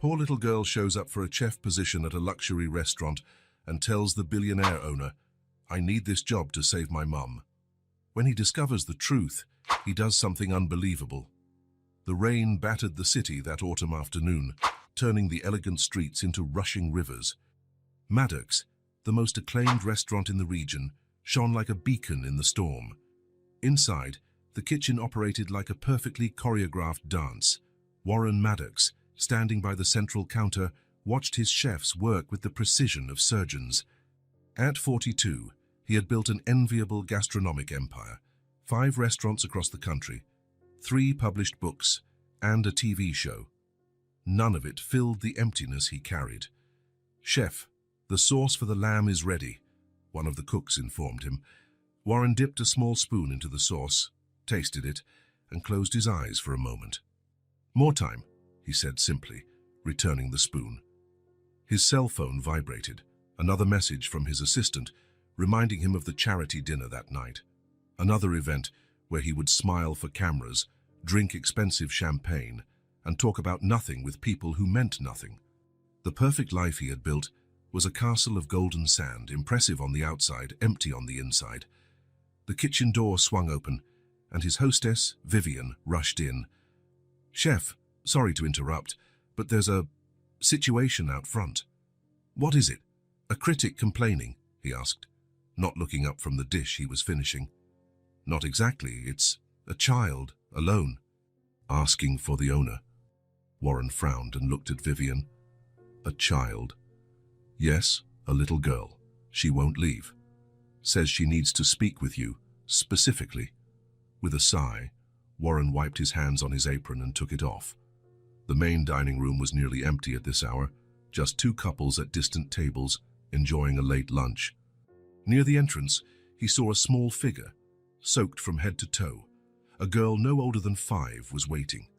Poor little girl shows up for a chef position at a luxury restaurant and tells the billionaire owner, "I need this job to save my mum." When he discovers the truth, he does something unbelievable. The rain battered the city that autumn afternoon, turning the elegant streets into rushing rivers. Maddox, the most acclaimed restaurant in the region, shone like a beacon in the storm. Inside, the kitchen operated like a perfectly choreographed dance. Warren Maddox, standing by the central counter, watched his chefs work with the precision of surgeons. At 42, he had built an enviable gastronomic empire, 5 restaurants across the country, 3 published books, and a TV show. None of it filled the emptiness he carried. "Chef, the sauce for the lamb is ready," one of the cooks informed him. Warren dipped a small spoon into the sauce, tasted it, and closed his eyes for a moment. "More time," he said simply, returning the spoon. His cell phone vibrated, another message from his assistant, reminding him of the charity dinner that night. Another event where he would smile for cameras, drink expensive champagne, and talk about nothing with people who meant nothing. The perfect life he had built was a castle of golden sand, impressive on the outside, empty on the inside. The kitchen door swung open, and his hostess, Vivian, rushed in. "Chef, sorry to interrupt, but there's a situation out front." "What is it? A critic complaining?" he asked, not looking up from the dish he was finishing. "Not exactly. It's a child, alone, asking for the owner." Warren frowned and looked at Vivian. "A child?" "Yes, a little girl. She won't leave. Says she needs to speak with you, specifically." With a sigh, Warren wiped his hands on his apron and took it off. The main dining room was nearly empty at this hour, just 2 couples at distant tables, enjoying a late lunch. Near the entrance, he saw a small figure, soaked from head to toe. A girl no older than 5 was waiting.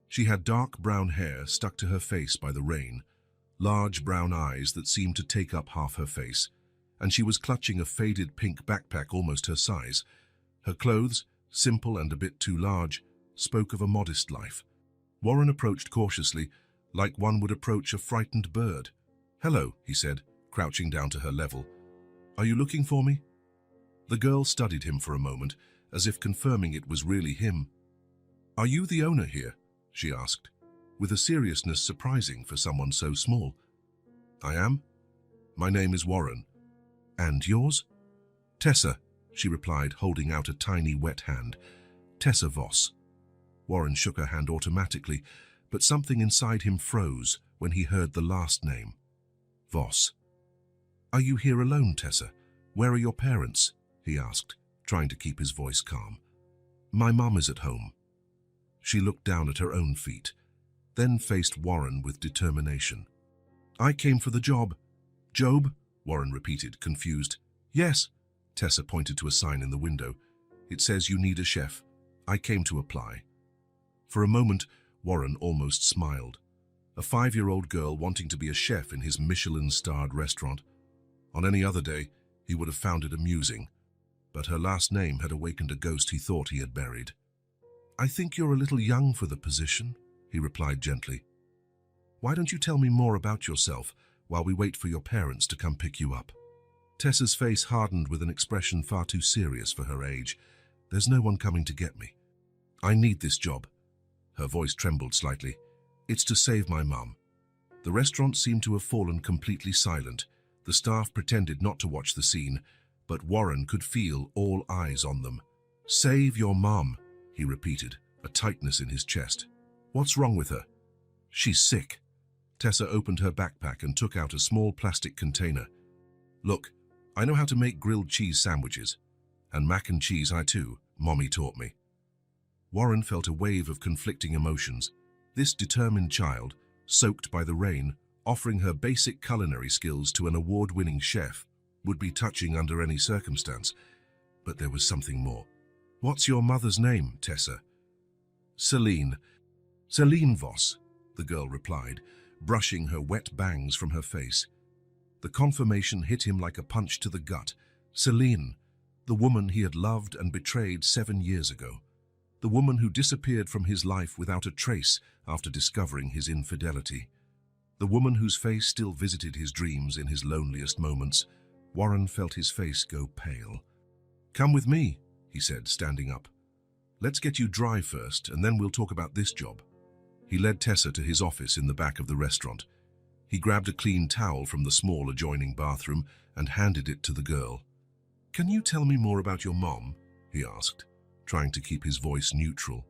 She had dark brown hair stuck to her face by the rain, large brown eyes that seemed to take up half her face, and she was clutching a faded pink backpack almost her size. Her clothes, simple and a bit too large, spoke of a modest life. Warren approached cautiously, like one would approach a frightened bird. "Hello," he said, crouching down to her level. "Are you looking for me?" The girl studied him for a moment, as if confirming it was really him. "Are you the owner here?" she asked, with a seriousness surprising for someone so small. "I am. My name is Warren." "And yours?" "Tessa," she replied, holding out a tiny wet hand. "Tessa Voss." Warren shook her hand automatically, but something inside him froze when he heard the last name. Voss. "Are you here alone, Tessa? Where are your parents?" he asked, trying to keep his voice calm. "My mum is at home." She looked down at her own feet, then faced Warren with determination. "I came for the job." "Job?" Warren repeated, confused. "Yes." Tessa pointed to a sign in the window. "It says you need a chef. I came to apply." For a moment, Warren almost smiled. A 5-year-old girl wanting to be a chef in his Michelin-starred restaurant. On any other day, he would have found it amusing. But her last name had awakened a ghost he thought he had buried. "I think you're a little young for the position," he replied gently. "Why don't you tell me more about yourself while we wait for your parents to come pick you up?" Tessa's face hardened with an expression far too serious for her age. "There's no one coming to get me. I need this job." Her voice trembled slightly. "It's to save my mum." The restaurant seemed to have fallen completely silent. The staff pretended not to watch the scene, but Warren could feel all eyes on them. "Save your mum," he repeated, a tightness in his chest. "What's wrong with her?" "She's sick." Tessa opened her backpack and took out a small plastic container. "Look, I know how to make grilled cheese sandwiches. And mac and cheese I too, Mommy taught me." Warren felt a wave of conflicting emotions. This determined child, soaked by the rain, offering her basic culinary skills to an award-winning chef, would be touching under any circumstance. But there was something more. "What's your mother's name, Tessa?" "Celine." "Celine Voss," the girl replied, brushing her wet bangs from her face. The confirmation hit him like a punch to the gut. Celine, the woman he had loved and betrayed 7 years ago. The woman who disappeared from his life without a trace after discovering his infidelity. The woman whose face still visited his dreams in his loneliest moments. Warren felt his face go pale. "Come with me," he said, standing up. "Let's get you dry first, and then we'll talk about this job." He led Tessa to his office in the back of the restaurant. He grabbed a clean towel from the small adjoining bathroom and handed it to the girl. "Can you tell me more about your mom?" he asked, trying to keep his voice neutral.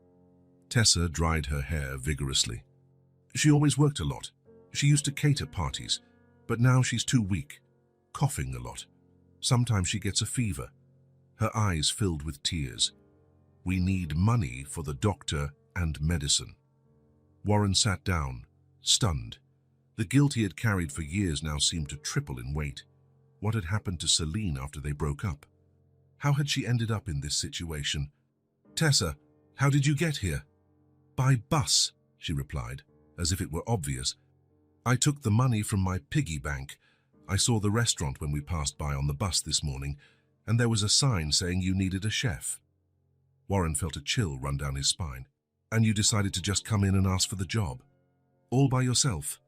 Tessa dried her hair vigorously. "She always worked a lot. She used to cater parties, but now she's too weak, coughing a lot. Sometimes she gets a fever." Her eyes filled with tears. "We need money for the doctor and medicine." Warren sat down, stunned. The guilt he had carried for years now seemed to triple in weight. What had happened to Celine after they broke up? How had she ended up in this situation? "Tessa, how did you get here?" "By bus," she replied, as if it were obvious. "I took the money from my piggy bank. I saw the restaurant when we passed by on the bus this morning, and there was a sign saying you needed a chef." Warren felt a chill run down his spine. "And you decided to just come in and ask for the job? All by yourself?"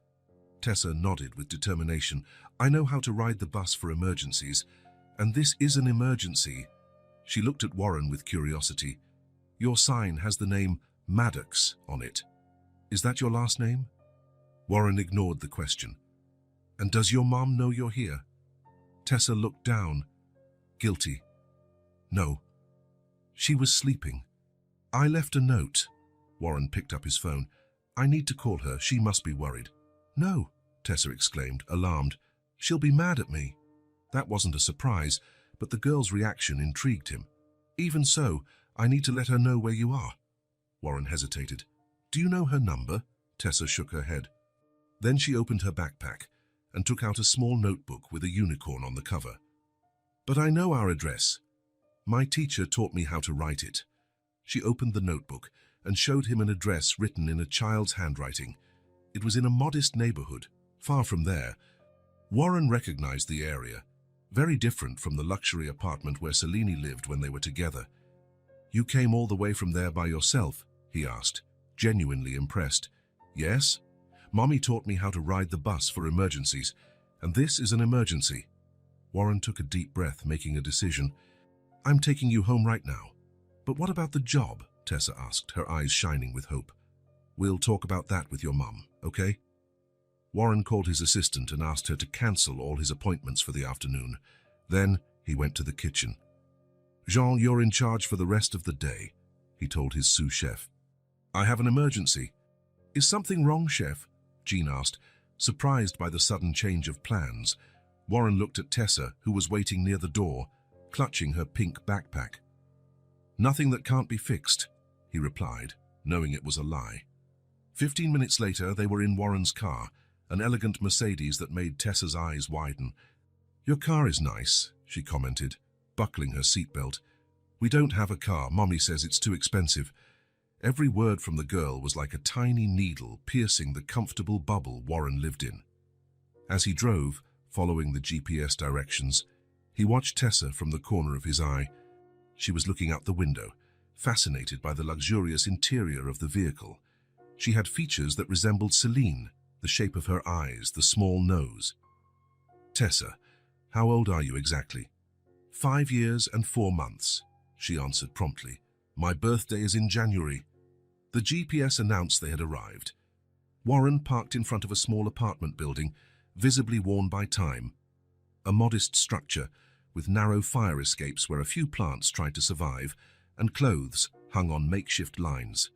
Tessa nodded with determination. "I know how to ride the bus for emergencies, and this is an emergency." She looked at Warren with curiosity. "Your sign has the name Maddox on it. Is that your last name?" Warren ignored the question. "And does your mom know you're here?" Tessa looked down, guilty. "No. She was sleeping. I left a note." Warren picked up his phone. "I need to call her. She must be worried." "No," Tessa exclaimed, alarmed. "She'll be mad at me." That wasn't a surprise, but the girl's reaction intrigued him. "Even so, I need to let her know where you are." Warren hesitated. "Do you know her number?" Tessa shook her head. Then she opened her backpack and took out a small notebook with a unicorn on the cover. "But I know our address. My teacher taught me how to write it." She opened the notebook and showed him an address written in a child's handwriting. It was in a modest neighborhood, far from there. Warren recognized the area, very different from the luxury apartment where Celine lived when they were together. "You came all the way from there by yourself?" he asked, genuinely impressed. "Yes. Mommy taught me how to ride the bus for emergencies, and this is an emergency." Warren took a deep breath, making a decision. "I'm taking you home right now." "But what about the job?" Tessa asked, her eyes shining with hope. "We'll talk about that with your mum, okay?" Warren called his assistant and asked her to cancel all his appointments for the afternoon. Then he went to the kitchen. "Jean, you're in charge for the rest of the day," he told his sous chef. "I have an emergency." "Is something wrong, chef?" Jean asked, surprised by the sudden change of plans. Warren looked at Tessa, who was waiting near the door, clutching her pink backpack. "Nothing that can't be fixed," he replied, knowing it was a lie. 15 minutes later, they were in Warren's car, an elegant Mercedes that made Tessa's eyes widen. "Your car is nice," she commented, buckling her seatbelt. "We don't have a car. Mommy says it's too expensive." Every word from the girl was like a tiny needle piercing the comfortable bubble Warren lived in. As he drove, following the GPS directions, he watched Tessa from the corner of his eye. She was looking out the window, fascinated by the luxurious interior of the vehicle. She had features that resembled Celine, the shape of her eyes, the small nose. "Tessa, how old are you exactly?" 5 years and 4 months, she answered promptly. "My birthday is in January." The GPS announced they had arrived. Warren parked in front of a small apartment building, visibly worn by time. A modest structure, with narrow fire escapes where a few plants tried to survive, and clothes hung on makeshift lines.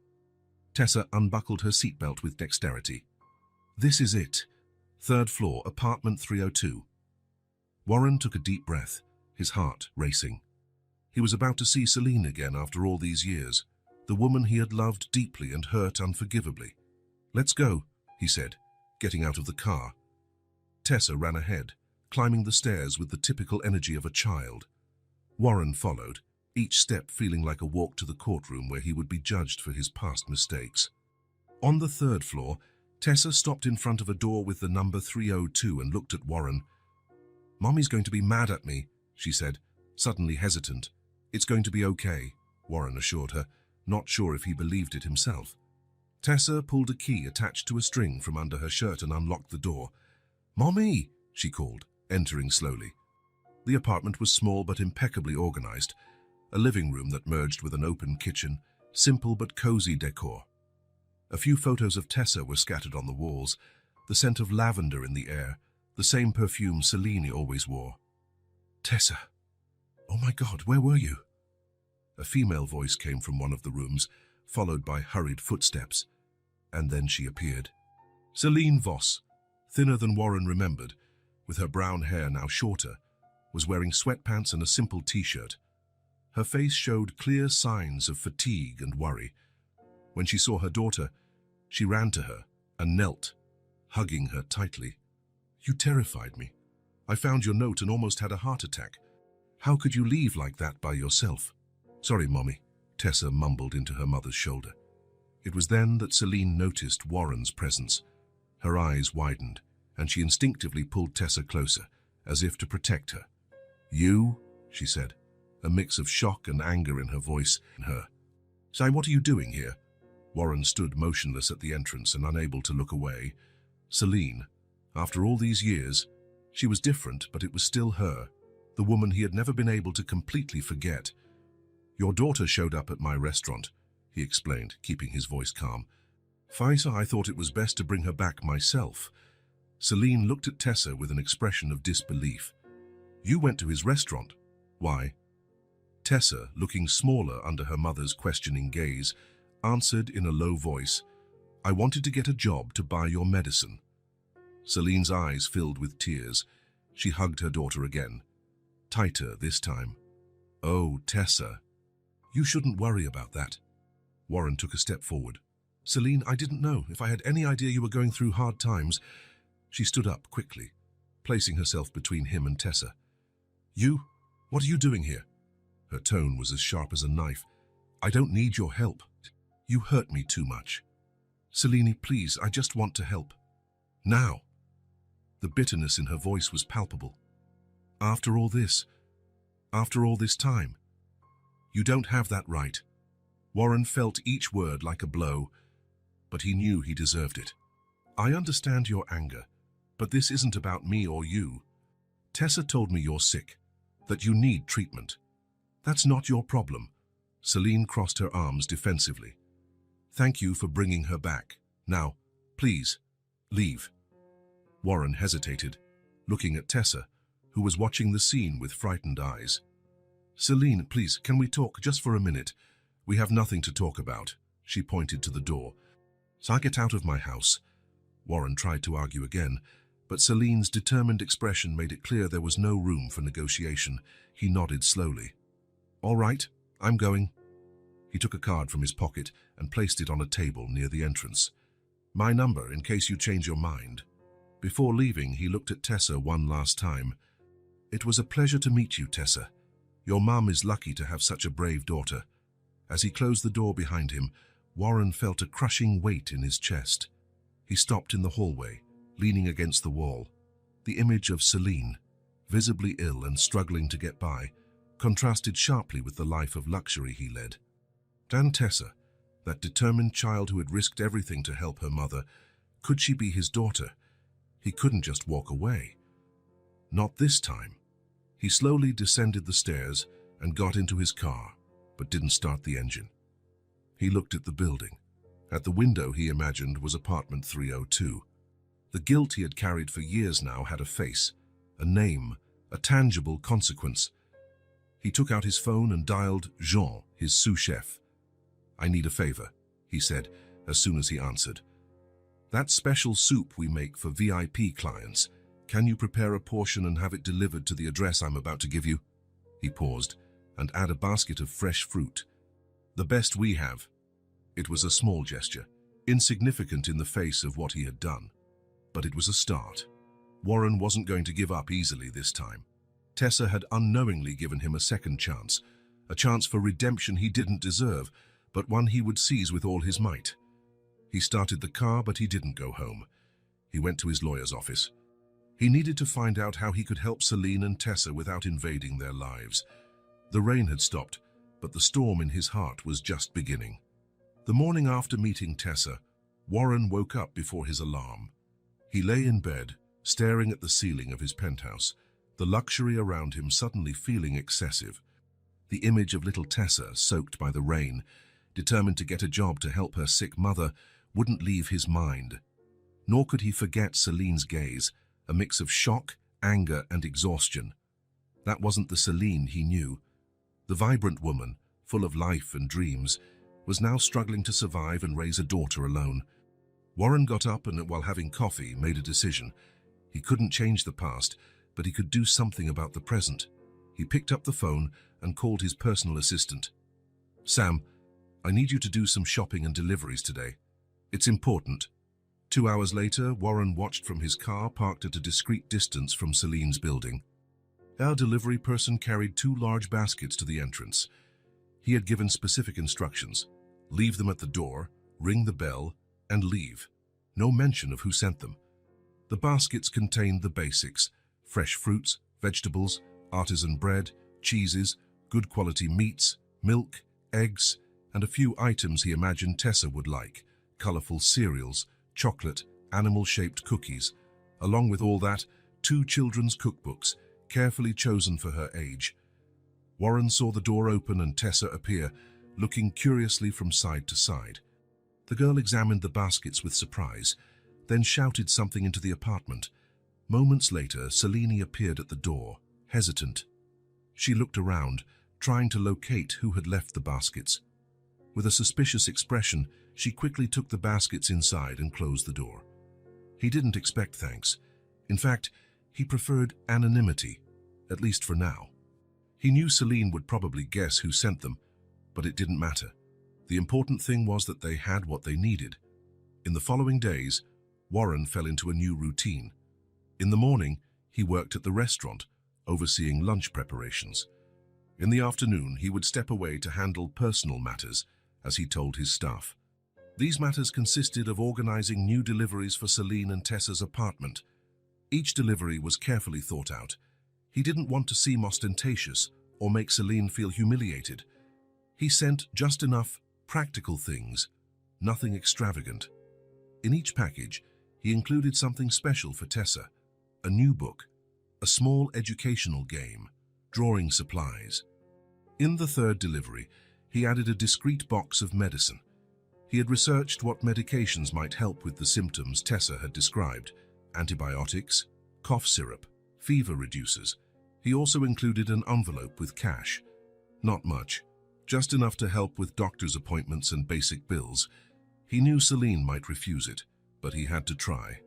Tessa unbuckled her seatbelt with dexterity. "This is it. 3rd floor, apartment 302. Warren took a deep breath, his heart racing. He was about to see Celine again after all these years, the woman he had loved deeply and hurt unforgivably. "Let's go," he said, getting out of the car. Tessa ran ahead, climbing the stairs with the typical energy of a child. Warren followed, each step feeling like a walk to the courtroom where he would be judged for his past mistakes. On the 3rd floor, Tessa stopped in front of a door with the number 302 and looked at Warren. "Mommy's going to be mad at me," she said, suddenly hesitant. "It's going to be okay," Warren assured her, not sure if he believed it himself. Tessa pulled a key attached to a string from under her shirt and unlocked the door. "Mommy!" she called, entering slowly. The apartment was small but impeccably organized, a living room that merged with an open kitchen, simple but cozy decor. A few photos of Tessa were scattered on the walls, the scent of lavender in the air, the same perfume Celine always wore. "Tessa! Oh my God, where were you?" A female voice came from one of the rooms, followed by hurried footsteps, and then she appeared. Celine Voss, thinner than Warren remembered, with her brown hair now shorter, was wearing sweatpants and a simple t-shirt. Her face showed clear signs of fatigue and worry. When she saw her daughter, she ran to her and knelt, hugging her tightly. "You terrified me. I found your note and almost had a heart attack. How could you leave like that by yourself?" "Sorry, Mommy," Tessa mumbled into her mother's shoulder. It was then that Celine noticed Warren's presence. Her eyes widened, and she instinctively pulled Tessa closer, as if to protect her. "You?" she said, a mix of shock and anger in her voice. "Say, what are you doing here?" Warren stood motionless at the entrance and unable to look away. Celine, after all these years, she was different, but it was still her, the woman he had never been able to completely forget. "Your daughter showed up at my restaurant," he explained, keeping his voice calm. "Faisa, I thought it was best to bring her back myself." Celine looked at Tessa with an expression of disbelief. "You went to his restaurant? Why?" Tessa, looking smaller under her mother's questioning gaze, answered in a low voice, "I wanted to get a job to buy your medicine." Celine's eyes filled with tears. She hugged her daughter again, tighter this time. "Oh, Tessa, you shouldn't worry about that." Warren took a step forward. "Celine, I didn't know. If I had any idea you were going through hard times..." She stood up quickly, placing herself between him and Tessa. "You? What are you doing here?" Her tone was as sharp as a knife. "I don't need your help. You hurt me too much. Celine, please, I just want to help. Now." The bitterness in her voice was palpable. After all this time, you don't have that right." Warren felt each word like a blow, but he knew he deserved it. "I understand your anger, but this isn't about me or you. Tessa told me you're sick, that you need treatment. That's not your problem." Celine crossed her arms defensively. "Thank you for bringing her back. Now, please, leave." Warren hesitated, looking at Tessa, who was watching the scene with frightened eyes. "Celine, please, can we talk just for a minute? We have nothing to talk about." She pointed to the door. "So I get out of my house." Warren tried to argue again, but Celine's determined expression made it clear there was no room for negotiation. He nodded slowly. "All right, I'm going." He took a card from his pocket and placed it on a table near the entrance. "My number, in case you change your mind." Before leaving, he looked at Tessa one last time. "It was a pleasure to meet you, Tessa. Your mum is lucky to have such a brave daughter." As he closed the door behind him, Warren felt a crushing weight in his chest. He stopped in the hallway, leaning against the wall. The image of Celine, visibly ill and struggling to get by, contrasted sharply with the life of luxury he led. And Tessa, that determined child who had risked everything to help her mother, could she be his daughter? He couldn't just walk away. Not this time. He slowly descended the stairs and got into his car, but didn't start the engine. He looked at the building. At the window he imagined was apartment 302. The guilt he had carried for years now had a face, a name, a tangible consequence. He took out his phone and dialed Jean, his sous chef. "I need a favor," he said as soon as he answered. "That special soup we make for VIP clients, can you prepare a portion and have it delivered to the address I'm about to give you?" He paused, "and add a basket of fresh fruit. The best we have." It was a small gesture, insignificant in the face of what he had done. But it was a start. Warren wasn't going to give up easily this time. Tessa had unknowingly given him a second chance, a chance for redemption he didn't deserve, but one he would seize with all his might. He started the car, but he didn't go home. He went to his lawyer's office. He needed to find out how he could help Celine and Tessa without invading their lives. The rain had stopped, but the storm in his heart was just beginning. The morning after meeting Tessa, Warren woke up before his alarm. He lay in bed, staring at the ceiling of his penthouse, the luxury around him suddenly feeling excessive. The image of little Tessa, soaked by the rain, determined to get a job to help her sick mother, wouldn't leave his mind. Nor could he forget Celine's gaze, a mix of shock, anger, and exhaustion. That wasn't the Celine he knew. The vibrant woman, full of life and dreams, was now struggling to survive and raise a daughter alone. Warren got up and, while having coffee, made a decision. He couldn't change the past, but he could do something about the present. He picked up the phone and called his personal assistant. "Sam, I need you to do some shopping and deliveries today. It's important." 2 hours later, Warren watched from his car parked at a discreet distance from Celine's building. Our delivery person carried 2 large baskets to the entrance. He had given specific instructions: leave them at the door, ring the bell, and leave. No mention of who sent them. The baskets contained the basics: fresh fruits, vegetables, artisan bread, cheeses, good quality meats, milk, eggs, and a few items he imagined Tessa would like: colorful cereals, chocolate, animal-shaped cookies. Along with all that, 2 children's cookbooks, carefully chosen for her age. Warren saw the door open and Tessa appear, looking curiously from side to side. The girl examined the baskets with surprise, then shouted something into the apartment. Moments later, Celine appeared at the door, hesitant. She looked around, trying to locate who had left the baskets. With a suspicious expression, she quickly took the baskets inside and closed the door. He didn't expect thanks. In fact, he preferred anonymity, at least for now. He knew Celine would probably guess who sent them, but it didn't matter. The important thing was that they had what they needed. In the following days, Warren fell into a new routine. In the morning, he worked at the restaurant, overseeing lunch preparations. In the afternoon, he would step away to handle personal matters, as he told his staff. These matters consisted of organizing new deliveries for Celine and Tessa's apartment. Each delivery was carefully thought out. He didn't want to seem ostentatious or make Celine feel humiliated. He sent just enough practical things, nothing extravagant. In each package, he included something special for Tessa: a new book, a small educational game, drawing supplies. In the 3rd delivery, he added a discreet box of medicine. He had researched what medications might help with the symptoms Tessa had described: antibiotics, cough syrup, fever reducers. He also included an envelope with cash. Not much, just enough to help with doctor's appointments and basic bills. He knew Celine might refuse it, but he had to try.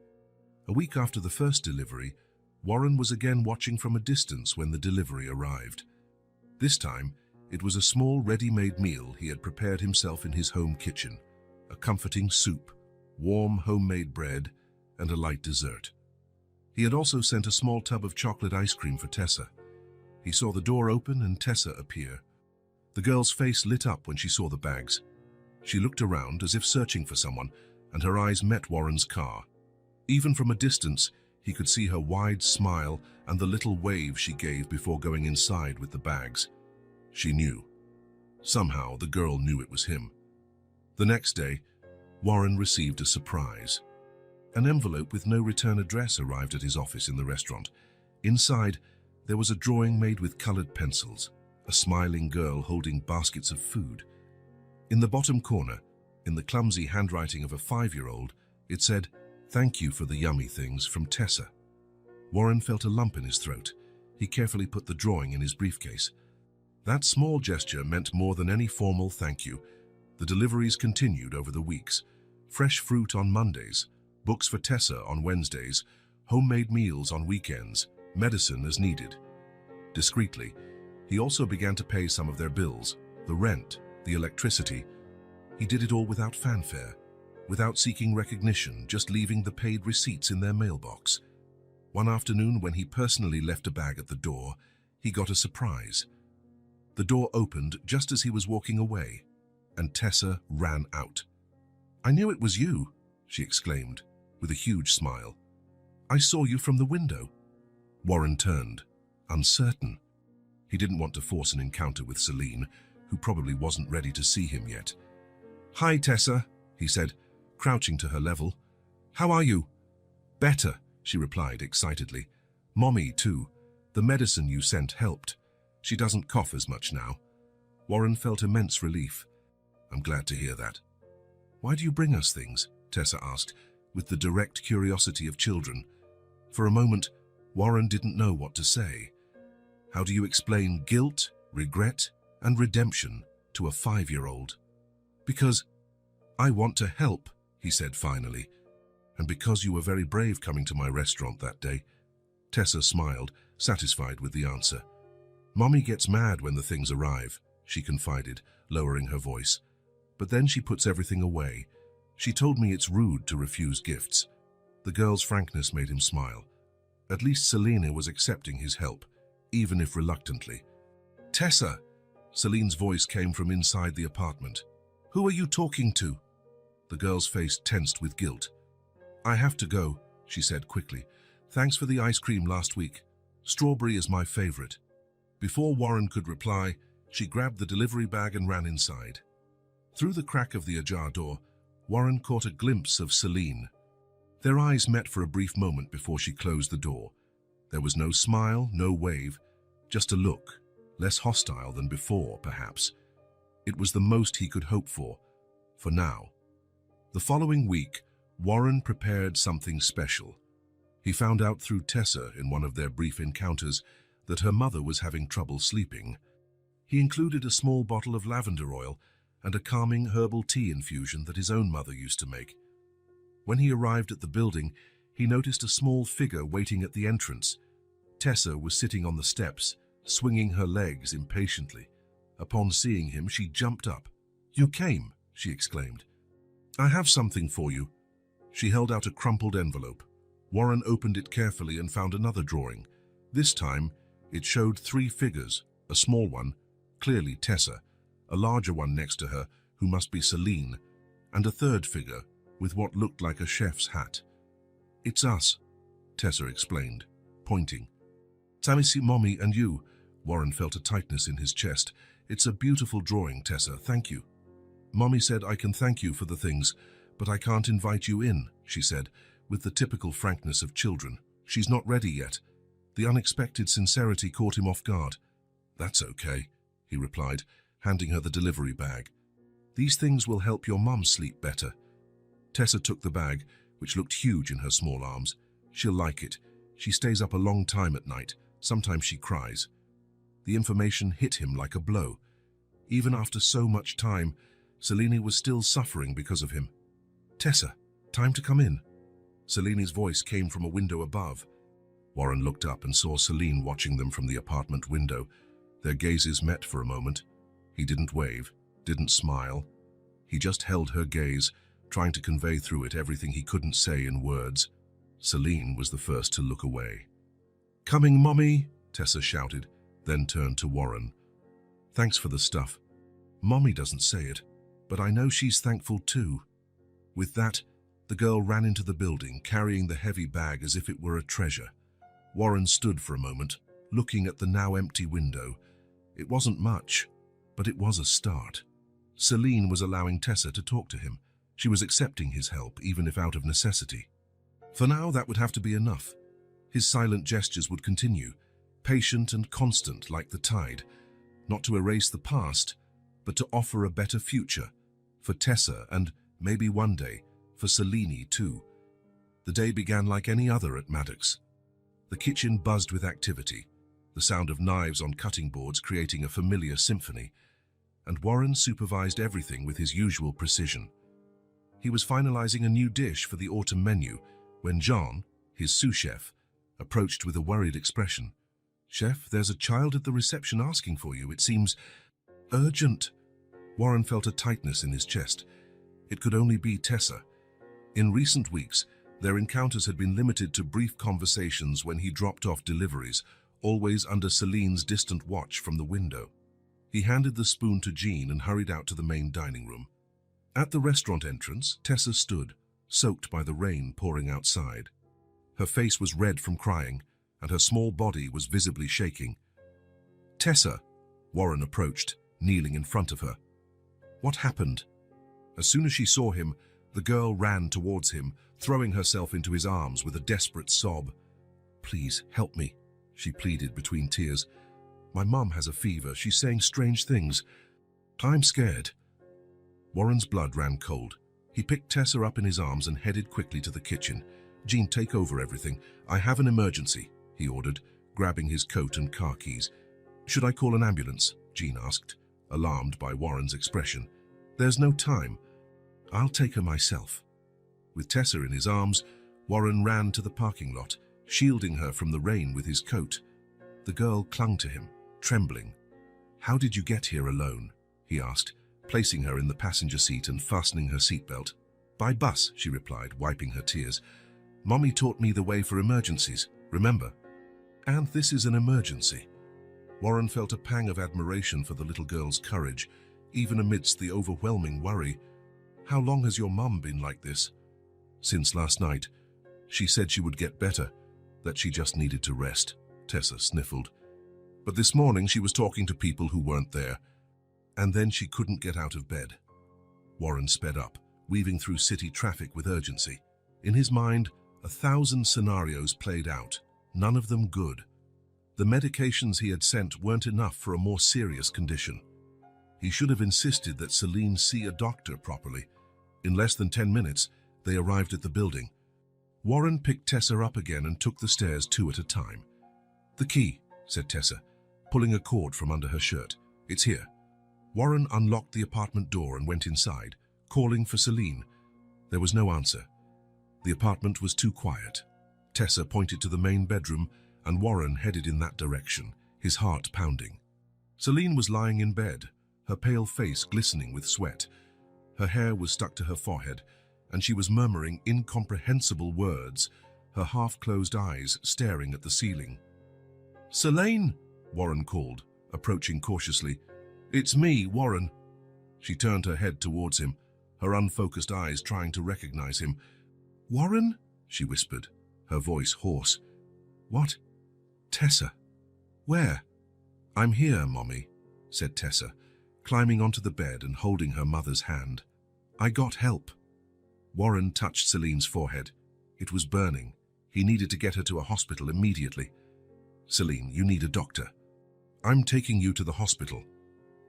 A week after the 1st delivery, Warren was again watching from a distance when the delivery arrived. This time, it was a small ready-made meal he had prepared himself in his home kitchen: a comforting soup, warm homemade bread, and a light dessert. He had also sent a small tub of chocolate ice cream for Tessa. He saw the door open and Tessa appear. The girl's face lit up when she saw the bags. She looked around as if searching for someone, and her eyes met Warren's car. Even from a distance, he could see her wide smile and the little wave she gave before going inside with the bags. She knew. Somehow, the girl knew it was him. The next day, Warren received a surprise. An envelope with no return address arrived at his office in the restaurant. Inside, there was a drawing made with colored pencils, a smiling girl holding baskets of food. In the bottom corner, in the clumsy handwriting of a 5-year-old, it said, "Thank you for the yummy things, from Tessa." Warren felt a lump in his throat. He carefully put the drawing in his briefcase. That small gesture meant more than any formal thank you. The deliveries continued over the weeks. Fresh fruit on Mondays, books for Tessa on Wednesdays, homemade meals on weekends, medicine as needed. Discreetly, he also began to pay some of their bills: the rent, the electricity. He did it all without fanfare, without seeking recognition, just leaving the paid receipts in their mailbox. One afternoon, when he personally left a bag at the door, he got a surprise. The door opened just as he was walking away, and Tessa ran out. "I knew it was you," she exclaimed, with a huge smile. "I saw you from the window." Warren turned, uncertain. He didn't want to force an encounter with Celine, who probably wasn't ready to see him yet. "Hi, Tessa," he said, crouching to her level. "How are you?" "Better," she replied excitedly. "Mommy, too. The medicine you sent helped. She doesn't cough as much now." Warren felt immense relief. "I'm glad to hear that." "Why do you bring us things?" Tessa asked, with the direct curiosity of children. For a moment, Warren didn't know what to say. How do you explain guilt, regret, and redemption to a 5-year-old? "Because I want to help," he said finally. "And because you were very brave coming to my restaurant that day." Tessa smiled, satisfied with the answer. "Mommy gets mad when the things arrive," she confided, lowering her voice. "But then she puts everything away. She told me it's rude to refuse gifts." The girl's frankness made him smile. At least Selena was accepting his help, even if reluctantly. "Tessa!" Celine's voice came from inside the apartment. "Who are you talking to?" The girl's face tensed with guilt. "I have to go," she said quickly. "Thanks for the ice cream last week. Strawberry is my favorite." Before Warren could reply, she grabbed the delivery bag and ran inside. Through the crack of the ajar door, Warren caught a glimpse of Celine. Their eyes met for a brief moment before she closed the door. There was no smile, no wave, just a look, less hostile than before, perhaps. It was the most he could hope for now. The following week, Warren prepared something special. He found out through Tessa in one of their brief encounters that her mother was having trouble sleeping. He included a small bottle of lavender oil and a calming herbal tea infusion that his own mother used to make. When he arrived at the building, he noticed a small figure waiting at the entrance. Tessa was sitting on the steps, swinging her legs impatiently. Upon seeing him, she jumped up. "You came," she exclaimed. "I have something for you." She held out a crumpled envelope. Warren opened it carefully and found another drawing. This time, it showed 3 figures, a small one, clearly Tessa, a larger one next to her, who must be Celine, and a third figure, with what looked like a chef's hat. "It's us," Tessa explained, pointing. "Tamisi, Mommy, and you." Warren felt a tightness in his chest. "It's a beautiful drawing, Tessa, thank you." "Mommy said I can thank you for the things, but I can't invite you in," she said, with the typical frankness of children. "She's not ready yet." The unexpected sincerity caught him off guard. "That's okay," he replied, handing her the delivery bag. "These things will help your mum sleep better." Tessa took the bag, which looked huge in her small arms. "She'll like it. She stays up a long time at night. Sometimes she cries." The information hit him like a blow. Even after so much time, Selene was still suffering because of him. "Tessa, time to come in." Selene's voice came from a window above. Warren looked up and saw Selene watching them from the apartment window. Their gazes met for a moment. He didn't wave, didn't smile. He just held her gaze, trying to convey through it everything he couldn't say in words. Selene was the first to look away. "Coming, Mommy," Tessa shouted, then turned to Warren. "Thanks for the stuff. Mommy doesn't say it, but I know she's thankful too." With that, the girl ran into the building, carrying the heavy bag as if it were a treasure. Warren stood for a moment, looking at the now empty window. It wasn't much, but it was a start. Selene was allowing Tessa to talk to him. She was accepting his help, even if out of necessity. For now, that would have to be enough. His silent gestures would continue, patient and constant like the tide, not to erase the past, but to offer a better future, for Tessa and, maybe one day, for Selene too. The day began like any other at Maddox. The kitchen buzzed with activity, the sound of knives on cutting boards creating a familiar symphony, and Warren supervised everything with his usual precision. He was finalizing a new dish for the autumn menu when Jean, his sous chef, approached with a worried expression. "Chef, there's a child at the reception asking for you. It seems urgent." Warren felt a tightness in his chest. It could only be Tessa. In recent weeks, their encounters had been limited to brief conversations when he dropped off deliveries, always under Celine's distant watch from the window. He handed the spoon to Jean and hurried out to the main dining room. At the restaurant entrance, Tessa stood, soaked by the rain pouring outside. Her face was red from crying, and her small body was visibly shaking. "Tessa," Warren approached, kneeling in front of her. "What happened?" As soon as she saw him, The girl ran towards him, throwing herself into his arms with a desperate sob. "Please, help me," she pleaded between tears. "My mum has a fever. She's saying strange things. I'm scared." Warren's blood ran cold. He picked Tessa up in his arms and headed quickly to the kitchen. "Jean, take over everything. I have an emergency," he ordered, grabbing his coat and car keys. "Should I call an ambulance?" Jean asked, alarmed by Warren's expression. "There's no time. I'll take her myself." With Tessa in his arms, Warren ran to the parking lot, shielding her from the rain with his coat. The girl clung to him, trembling. "How did you get here alone?" he asked, placing her in the passenger seat and fastening her seatbelt. "By bus," she replied, wiping her tears. "Mommy taught me the way for emergencies, remember? And this is an emergency." Warren felt a pang of admiration for the little girl's courage, even amidst the overwhelming worry. "How long has your mum been like this?" "Since last night. She said she would get better, that she just needed to rest," Tessa sniffled. "But this morning she was talking to people who weren't there. And then she couldn't get out of bed." Warren sped up, weaving through city traffic with urgency. In his mind, 1,000 scenarios played out, none of them good. The medications he had sent weren't enough for a more serious condition. He should have insisted that Celine see a doctor properly. In less than 10 minutes, they arrived at the building. Warren picked Tessa up again and took the stairs 2 at a time. "The key," said Tessa, pulling a cord from under her shirt. "It's here." Warren unlocked the apartment door and went inside, calling for Celine. There was no answer. The apartment was too quiet. Tessa pointed to the main bedroom, and Warren headed in that direction, his heart pounding. Celine was lying in bed, her pale face glistening with sweat. Her hair was stuck to her forehead, and she was murmuring incomprehensible words, her half-closed eyes staring at the ceiling. "Celine!" Warren called, approaching cautiously. "It's me, Warren." She turned her head towards him, her unfocused eyes trying to recognize him. "Warren?" she whispered, her voice hoarse. "What? Tessa? Where?" "I'm here, Mommy," said Tessa, climbing onto the bed and holding her mother's hand. "I got help." Warren touched Celine's forehead. It was burning. He needed to get her to a hospital immediately. "Celine, you need a doctor." "I'm taking you to the hospital."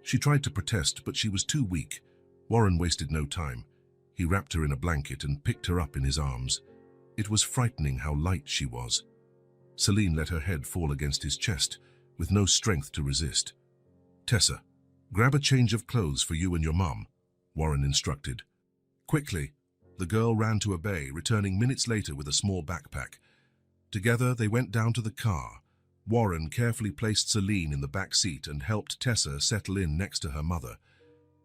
She tried to protest, but she was too weak. Warren wasted no time. He wrapped her in a blanket and picked her up in his arms. It was frightening how light she was. Celine let her head fall against his chest, with no strength to resist. "Tessa, grab a change of clothes for you and your mum," Warren instructed. Quickly, the girl ran to obey, returning minutes later with a small backpack. Together, they went down to the car. Warren carefully placed Celine in the back seat and helped Tessa settle in next to her mother.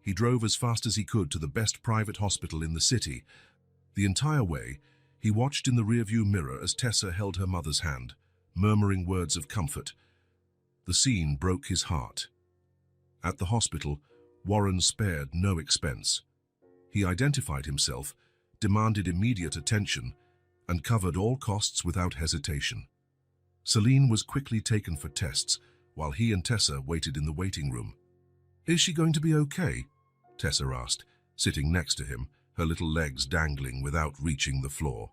He drove as fast as he could to the best private hospital in the city. The entire way, he watched in the rearview mirror as Tessa held her mother's hand, murmuring words of comfort. The scene broke his heart. At the hospital, Warren spared no expense. He identified himself, demanded immediate attention, and covered all costs without hesitation. Celine was quickly taken for tests, while he and Tessa waited in the waiting room. "Is she going to be okay?" Tessa asked, sitting next to him, her little legs dangling without reaching the floor.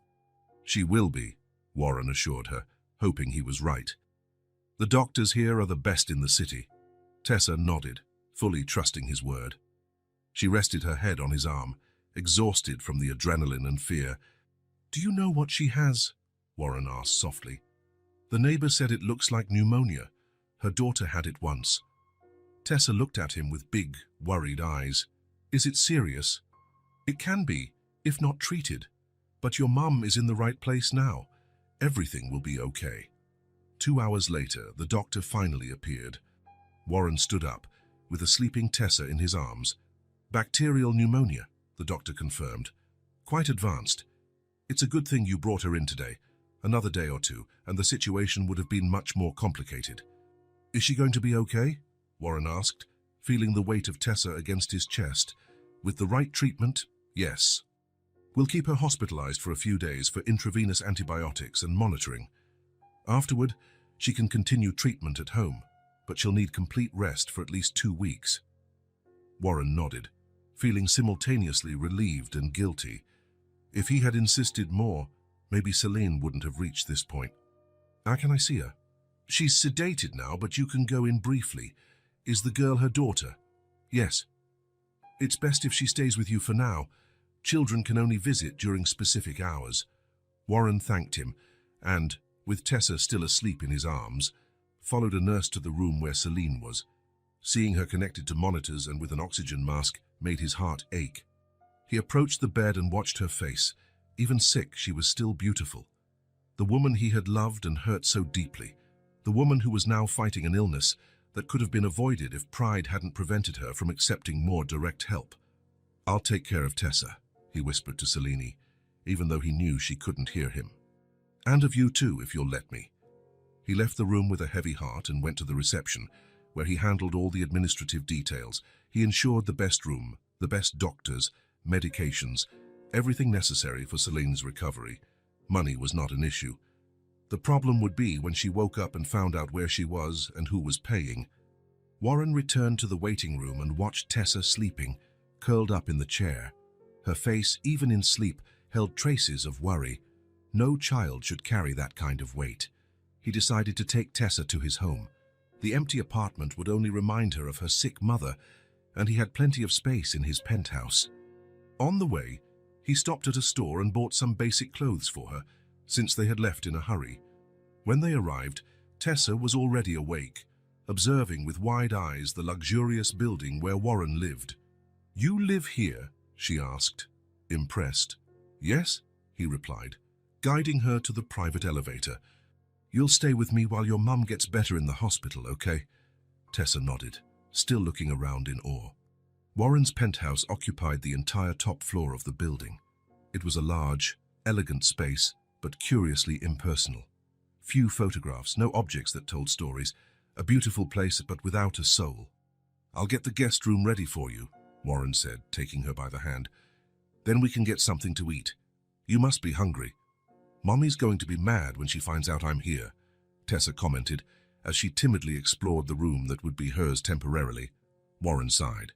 "She will be," Warren assured her, hoping he was right. "The doctors here are the best in the city." Tessa nodded, fully trusting his word. She rested her head on his arm, exhausted from the adrenaline and fear. "Do you know what she has?" Warren asked softly. "The neighbor said it looks like pneumonia. Her daughter had it once." Tessa looked at him with big, worried eyes. "Is it serious?" "It can be, if not treated. But your mum is in the right place now. Everything will be okay." 2 hours later, the doctor finally appeared. Warren stood up, with a sleeping Tessa in his arms. "Bacterial pneumonia," the doctor confirmed. "Quite advanced. It's a good thing you brought her in today. Another day or two, and the situation would have been much more complicated." "Is she going to be okay?" Warren asked, feeling the weight of Tessa against his chest. "With the right treatment, yes. We'll keep her hospitalized for a few days for intravenous antibiotics and monitoring. Afterward, she can continue treatment at home, but she'll need complete rest for at least 2 weeks." Warren nodded, feeling simultaneously relieved and guilty. If he had insisted more, maybe Celine wouldn't have reached this point. How can I see her? She's sedated now, but you can go in briefly. Is the girl her daughter? Yes. It's best if she stays with you for now. Children can only visit during specific hours. Warren thanked him and, with Tessa still asleep in his arms, followed a nurse to the room where Celine was. Seeing her connected to monitors and with an oxygen mask made his heart ache. He approached the bed and watched her face. Even sick, she was still beautiful. The woman he had loved and hurt so deeply. The woman who was now fighting an illness that could have been avoided if pride hadn't prevented her from accepting more direct help. "I'll take care of Tessa," he whispered to Celine, even though he knew she couldn't hear him. "And of you too, if you'll let me." He left the room with a heavy heart and went to the reception, where he handled all the administrative details. He ensured the best room, the best doctors, medications, everything necessary for Celine's recovery. Money was not an issue. The problem would be when she woke up and found out where she was and who was paying. Warren returned to the waiting room and watched Tessa sleeping, curled up in the chair. Her face, even in sleep, held traces of worry. No child should carry that kind of weight. He decided to take Tessa to his home. The empty apartment would only remind her of her sick mother, and he had plenty of space in his penthouse. On the way, he stopped at a store and bought some basic clothes for her, since they had left in a hurry. When they arrived, Tessa was already awake, observing with wide eyes the luxurious building where Warren lived. "You live here?" she asked, impressed. "Yes," he replied, guiding her to the private elevator. "You'll stay with me while your mum gets better in the hospital, okay?" Tessa nodded, still looking around in awe. Warren's penthouse occupied the entire top floor of the building. It was a large, elegant space, but curiously impersonal. Few photographs, no objects that told stories. A beautiful place, but without a soul. "I'll get the guest room ready for you," Warren said, taking her by the hand. "Then we can get something to eat. You must be hungry." "Mommy's going to be mad when she finds out I'm here," Tessa commented, as she timidly explored the room that would be hers temporarily. Warren sighed.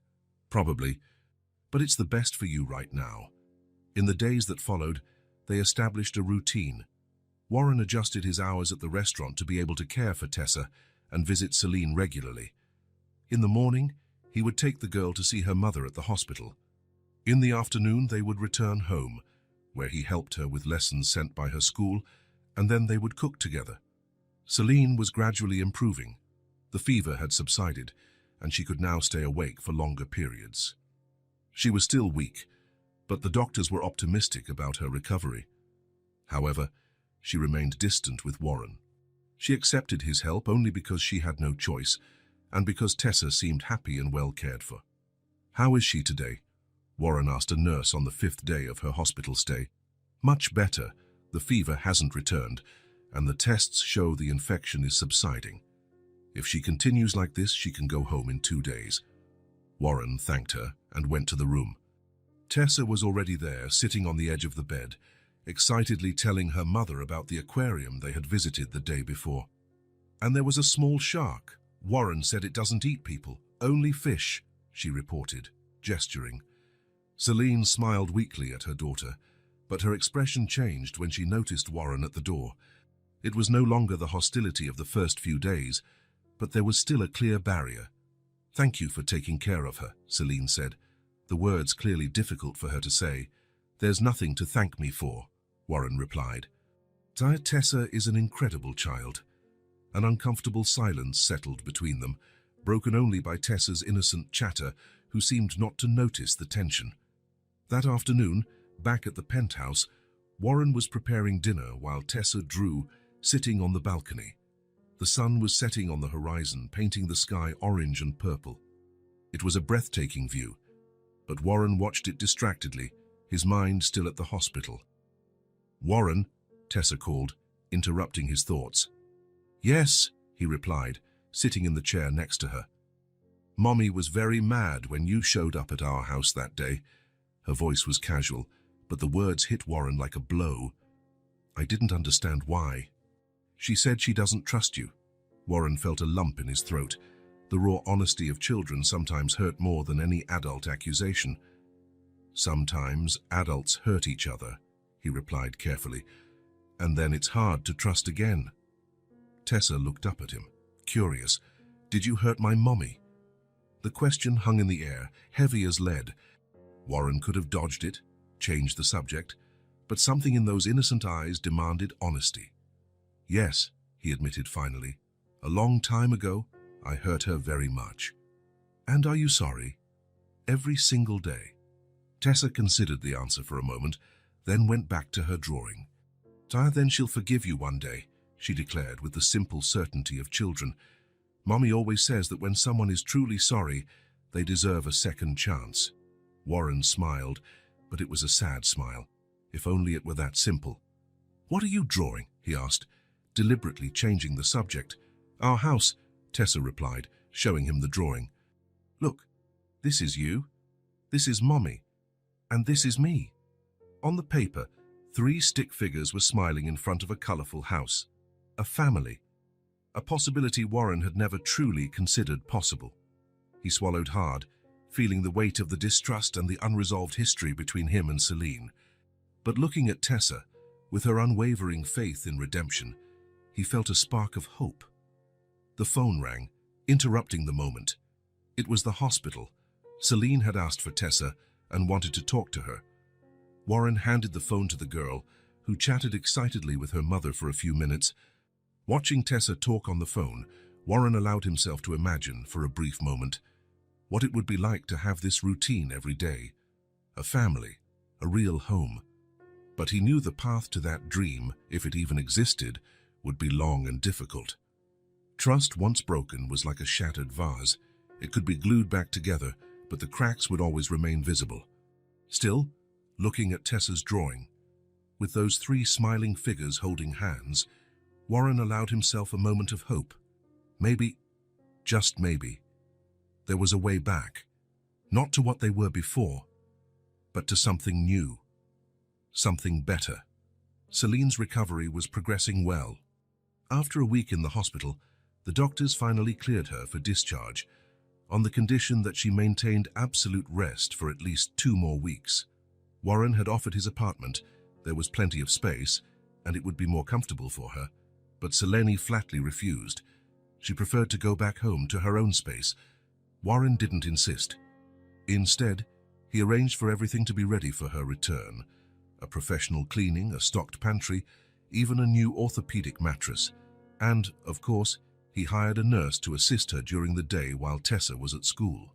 "Probably, but it's the best for you right now." In the days that followed, they established a routine. Warren adjusted his hours at the restaurant to be able to care for Tessa and visit Celine regularly. In the morning, he would take the girl to see her mother at the hospital. In the afternoon, they would return home, where he helped her with lessons sent by her school, and then they would cook together. Celine was gradually improving. The fever had subsided, and she could now stay awake for longer periods. She was still weak, but the doctors were optimistic about her recovery. However, she remained distant with Warren. She accepted his help only because she had no choice, and because Tessa seemed happy and well cared for. "How is she today?" Warren asked a nurse on the 5th day of her hospital stay. "Much better. The fever hasn't returned, and the tests show the infection is subsiding. If she continues like this, she can go home in 2 days." Warren thanked her and went to the room. Tessa was already there, sitting on the edge of the bed, excitedly telling her mother about the aquarium they had visited the day before. "And there was a small shark. Warren said it doesn't eat people, only fish," she reported, gesturing. Celine smiled weakly at her daughter, but her expression changed when she noticed Warren at the door. It was no longer the hostility of the first few days, but there was still a clear barrier. "Thank you for taking care of her," Celine said, the words clearly difficult for her to say. "There's nothing to thank me for," Warren replied. Tessa is an incredible child. An uncomfortable silence settled between them, broken only by Tessa's innocent chatter, who seemed not to notice the tension. That afternoon, back at the penthouse, Warren was preparing dinner while Tessa drew, sitting on the balcony. The sun was setting on the horizon, painting the sky orange and purple. It was a breathtaking view, but Warren watched it distractedly, his mind still at the hospital. "Warren," Tessa called, interrupting his thoughts. "Yes," he replied, sitting in the chair next to her. "Mommy was very mad when you showed up at our house that day." Her voice was casual, but the words hit Warren like a blow. "I didn't understand why." "She said she doesn't trust you." Warren felt a lump in his throat. The raw honesty of children sometimes hurt more than any adult accusation. "Sometimes adults hurt each other," he replied carefully, "and then it's hard to trust again." Tessa looked up at him, curious. "Did you hurt my mommy?" The question hung in the air, heavy as lead. Warren could have dodged it, changed the subject, but something in those innocent eyes demanded honesty. "Yes," he admitted finally. "A long time ago, I hurt her very much." "And are you sorry?" "Every single day." Tessa considered the answer for a moment, then went back to her drawing. "Then she'll forgive you one day," she declared with the simple certainty of children. "Mommy always says that when someone is truly sorry, they deserve a second chance." Warren smiled, but it was a sad smile. If only it were that simple. "What are you drawing?" he asked, deliberately changing the subject. "Our house," Tessa replied, showing him the drawing. "Look, this is you, this is Mommy, and this is me." On the paper, 3 stick figures were smiling in front of a colorful house. A family. A possibility Warren had never truly considered possible. He swallowed hard, feeling the weight of the distrust and the unresolved history between him and Celine. But looking at Tessa, with her unwavering faith in redemption, he felt a spark of hope. The phone rang, interrupting the moment. It was the hospital. Celine had asked for Tessa and wanted to talk to her. Warren handed the phone to the girl, who chatted excitedly with her mother for a few minutes. Watching Tessa talk on the phone, Warren allowed himself to imagine, for a brief moment, what it would be like to have this routine every day. A family, a real home. But he knew the path to that dream, if it even existed, would be long and difficult. Trust once broken was like a shattered vase. It could be glued back together, but the cracks would always remain visible. Still, looking at Tessa's drawing, with those 3 smiling figures holding hands, Warren allowed himself a moment of hope. Maybe, just maybe, there was a way back, not to what they were before, but to something new, something better. Celine's recovery was progressing well. After a week in the hospital, the doctors finally cleared her for discharge, on the condition that she maintained absolute rest for at least 2 more weeks. Warren had offered his apartment. There was plenty of space, and it would be more comfortable for her, but Selene flatly refused. She preferred to go back home to her own space. Warren didn't insist. Instead, he arranged for everything to be ready for her return. A professional cleaning, a stocked pantry, even a new orthopedic mattress. And, of course, he hired a nurse to assist her during the day while Tessa was at school.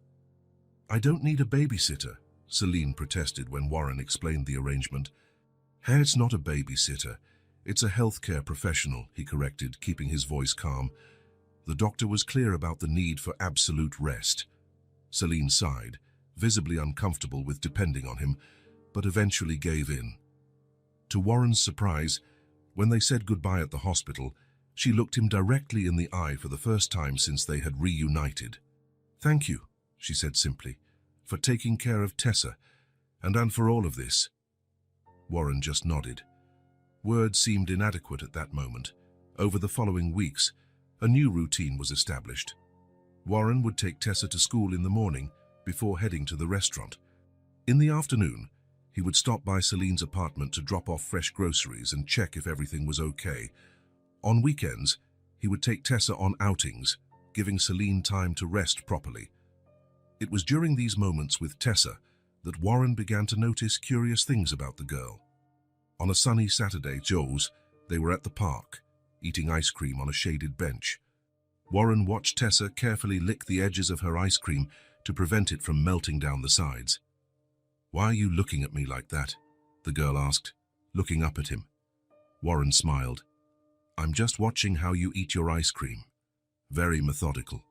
"I don't need a babysitter," Celine protested when Warren explained the arrangement. "Hey, it's not a babysitter. It's a healthcare professional," he corrected, keeping his voice calm. The doctor was clear about the need for absolute rest. Celine sighed, visibly uncomfortable with depending on him, but eventually gave in. To Warren's surprise, when they said goodbye at the hospital, she looked him directly in the eye for the first time since they had reunited. "Thank you," she said simply, "for taking care of Tessa, and for all of this." Warren just nodded. Words seemed inadequate at that moment. Over the following weeks, a new routine was established. Warren would take Tessa to school in the morning before heading to the restaurant. In the afternoon, he would stop by Celine's apartment to drop off fresh groceries and check if everything was okay. On weekends, he would take Tessa on outings, giving Celine time to rest properly. It was during these moments with Tessa that Warren began to notice curious things about the girl. On a sunny Saturday, they were at the park, eating ice cream on a shaded bench. Warren watched Tessa carefully lick the edges of her ice cream to prevent it from melting down the sides. "Why are you looking at me like that?" the girl asked, looking up at him. Warren smiled. "I'm just watching how you eat your ice cream." Very methodical.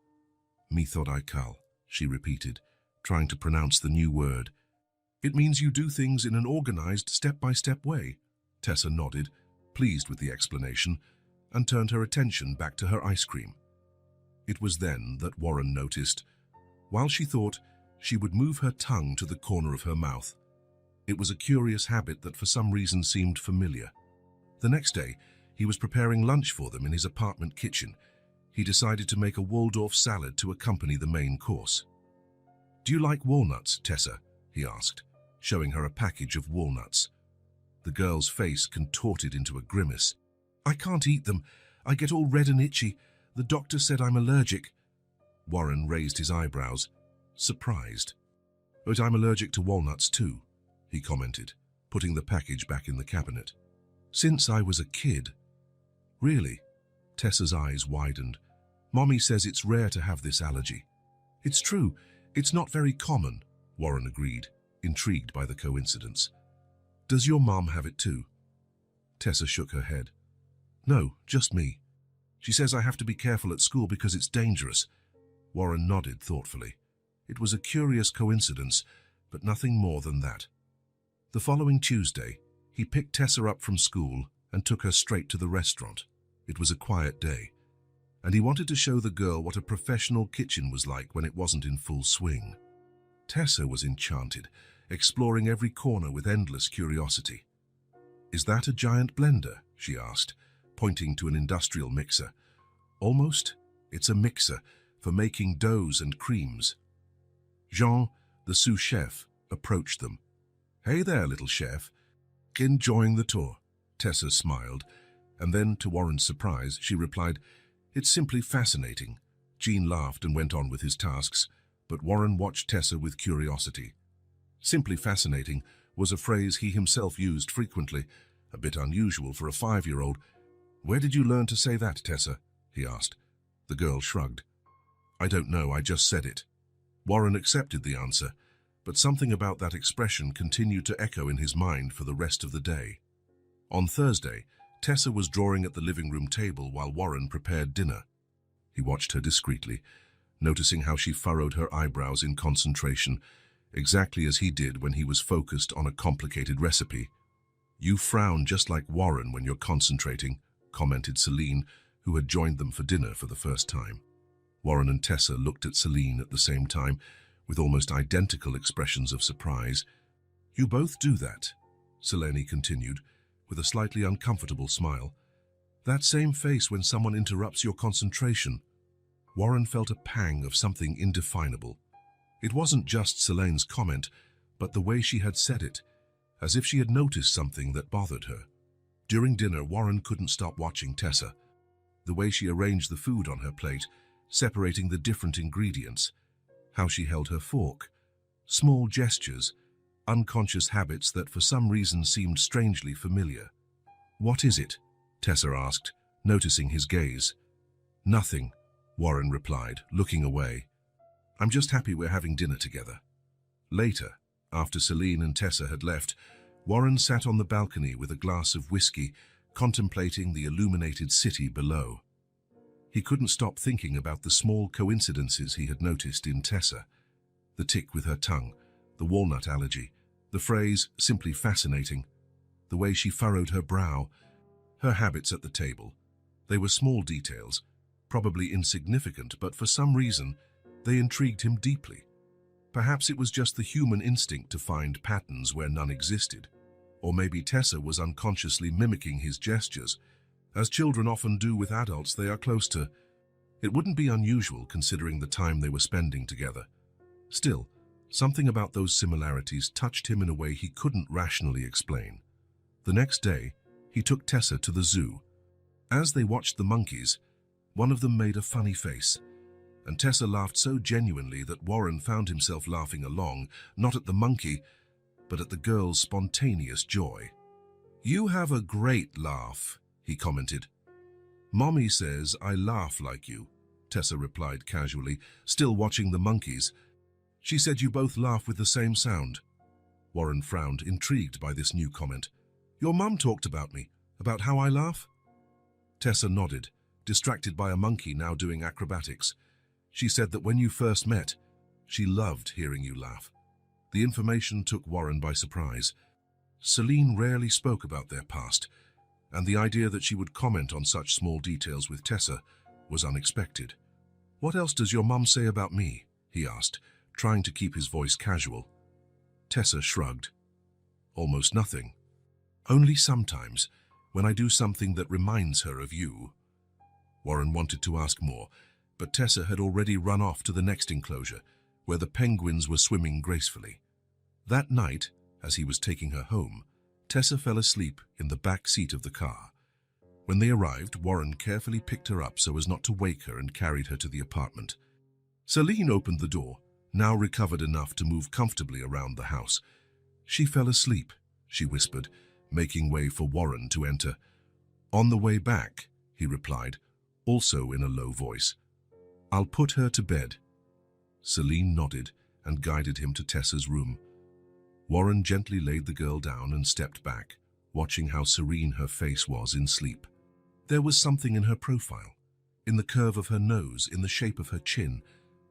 "Methodical," she repeated, trying to pronounce the new word. "It means you do things in an organized, step-by-step way." Tessa nodded, pleased with the explanation, and turned her attention back to her ice cream. It was then that Warren noticed, while she thought, she would move her tongue to the corner of her mouth. It was a curious habit that for some reason seemed familiar. The next day, he was preparing lunch for them in his apartment kitchen. He decided to make a Waldorf salad to accompany the main course. "Do you like walnuts, Tessa?" he asked, showing her a package of walnuts. The girl's face contorted into a grimace. "I can't eat them. I get all red and itchy. The doctor said I'm allergic." Warren raised his eyebrows, surprised. "But I'm allergic to walnuts too," he commented, putting the package back in the cabinet. "Since I was a kid." "Really?" Tessa's eyes widened. "Mommy says it's rare to have this allergy." "It's true. It's not very common," Warren agreed, intrigued by the coincidence. "Does your mom have it too?" Tessa shook her head. "No, just me. She says I have to be careful at school because it's dangerous." Warren nodded thoughtfully. It was a curious coincidence, but nothing more than that. The following Tuesday, he picked Tessa up from school and took her straight to the restaurant. It was a quiet day, and he wanted to show the girl what a professional kitchen was like when it wasn't in full swing. Tessa was enchanted, exploring every corner with endless curiosity. "Is that a giant blender?" she asked, pointing to an industrial mixer. "Almost. It's a mixer for making doughs and creams." Jean, the sous chef, approached them. "Hey there, little chef. Enjoying the tour?" Tessa smiled, and then, to Warren's surprise, she replied, "It's simply fascinating." Jean laughed and went on with his tasks, but Warren watched Tessa with curiosity. Simply fascinating was a phrase he himself used frequently, a bit unusual for a 5-year-old. "Where did you learn to say that, Tessa?" he asked. The girl shrugged. "I don't know, I just said it." Warren accepted the answer, but something about that expression continued to echo in his mind for the rest of the day. On Thursday, Tessa was drawing at the living room table while Warren prepared dinner. He watched her discreetly, noticing how she furrowed her eyebrows in concentration, exactly as he did when he was focused on a complicated recipe. "You frown just like Warren when you're concentrating," commented Celine, who had joined them for dinner for the first time. Warren and Tessa looked at Celine at the same time, with almost identical expressions of surprise. "You both do that," Selene continued, with a slightly uncomfortable smile. "That same face when someone interrupts your concentration." Warren felt a pang of something indefinable. It wasn't just Selene's comment, but the way she had said it, as if she had noticed something that bothered her. During dinner, Warren couldn't stop watching Tessa. The way she arranged the food on her plate, separating the different ingredients, how she held her fork, small gestures, unconscious habits that for some reason seemed strangely familiar. "What is it?" Tessa asked, noticing his gaze. "Nothing," Warren replied, looking away. "I'm just happy we're having dinner together." Later, after Celine and Tessa had left, Warren sat on the balcony with a glass of whiskey, contemplating the illuminated city below. He couldn't stop thinking about the small coincidences he had noticed in Tessa. The tick with her tongue, the walnut allergy, the phrase "simply fascinating," the way she furrowed her brow, her habits at the table. They were small details, probably insignificant, but for some reason, they intrigued him deeply. Perhaps it was just the human instinct to find patterns where none existed. Or maybe Tessa was unconsciously mimicking his gestures, as children often do with adults they are close to. It wouldn't be unusual considering the time they were spending together. Still, something about those similarities touched him in a way he couldn't rationally explain. The next day, he took Tessa to the zoo. As they watched the monkeys, one of them made a funny face, and Tessa laughed so genuinely that Warren found himself laughing along, not at the monkey, but at the girl's spontaneous joy. "You have a great laugh," he commented. "Mommy says I laugh like you," Tessa replied casually, still watching the monkeys. "She said you both laugh with the same sound." Warren frowned, intrigued by this new comment. "Your mum talked about me, about how I laugh?" Tessa nodded, distracted by a monkey now doing acrobatics. "She said that when you first met, she loved hearing you laugh." The information took Warren by surprise. Celine rarely spoke about their past, and the idea that she would comment on such small details with Tessa was unexpected. "What else does your mum say about me?" he asked, trying to keep his voice casual. Tessa shrugged. "Almost nothing. Only sometimes, when I do something that reminds her of you." Warren wanted to ask more, but Tessa had already run off to the next enclosure, where the penguins were swimming gracefully. That night, as he was taking her home, Tessa fell asleep in the back seat of the car. When they arrived, Warren carefully picked her up so as not to wake her and carried her to the apartment. Celine opened the door, now recovered enough to move comfortably around the house. "She fell asleep," she whispered, making way for Warren to enter. "On the way back," he replied, also in a low voice. "I'll put her to bed." Celine nodded and guided him to Tessa's room. Warren gently laid the girl down and stepped back, watching how serene her face was in sleep. There was something in her profile, in the curve of her nose, in the shape of her chin,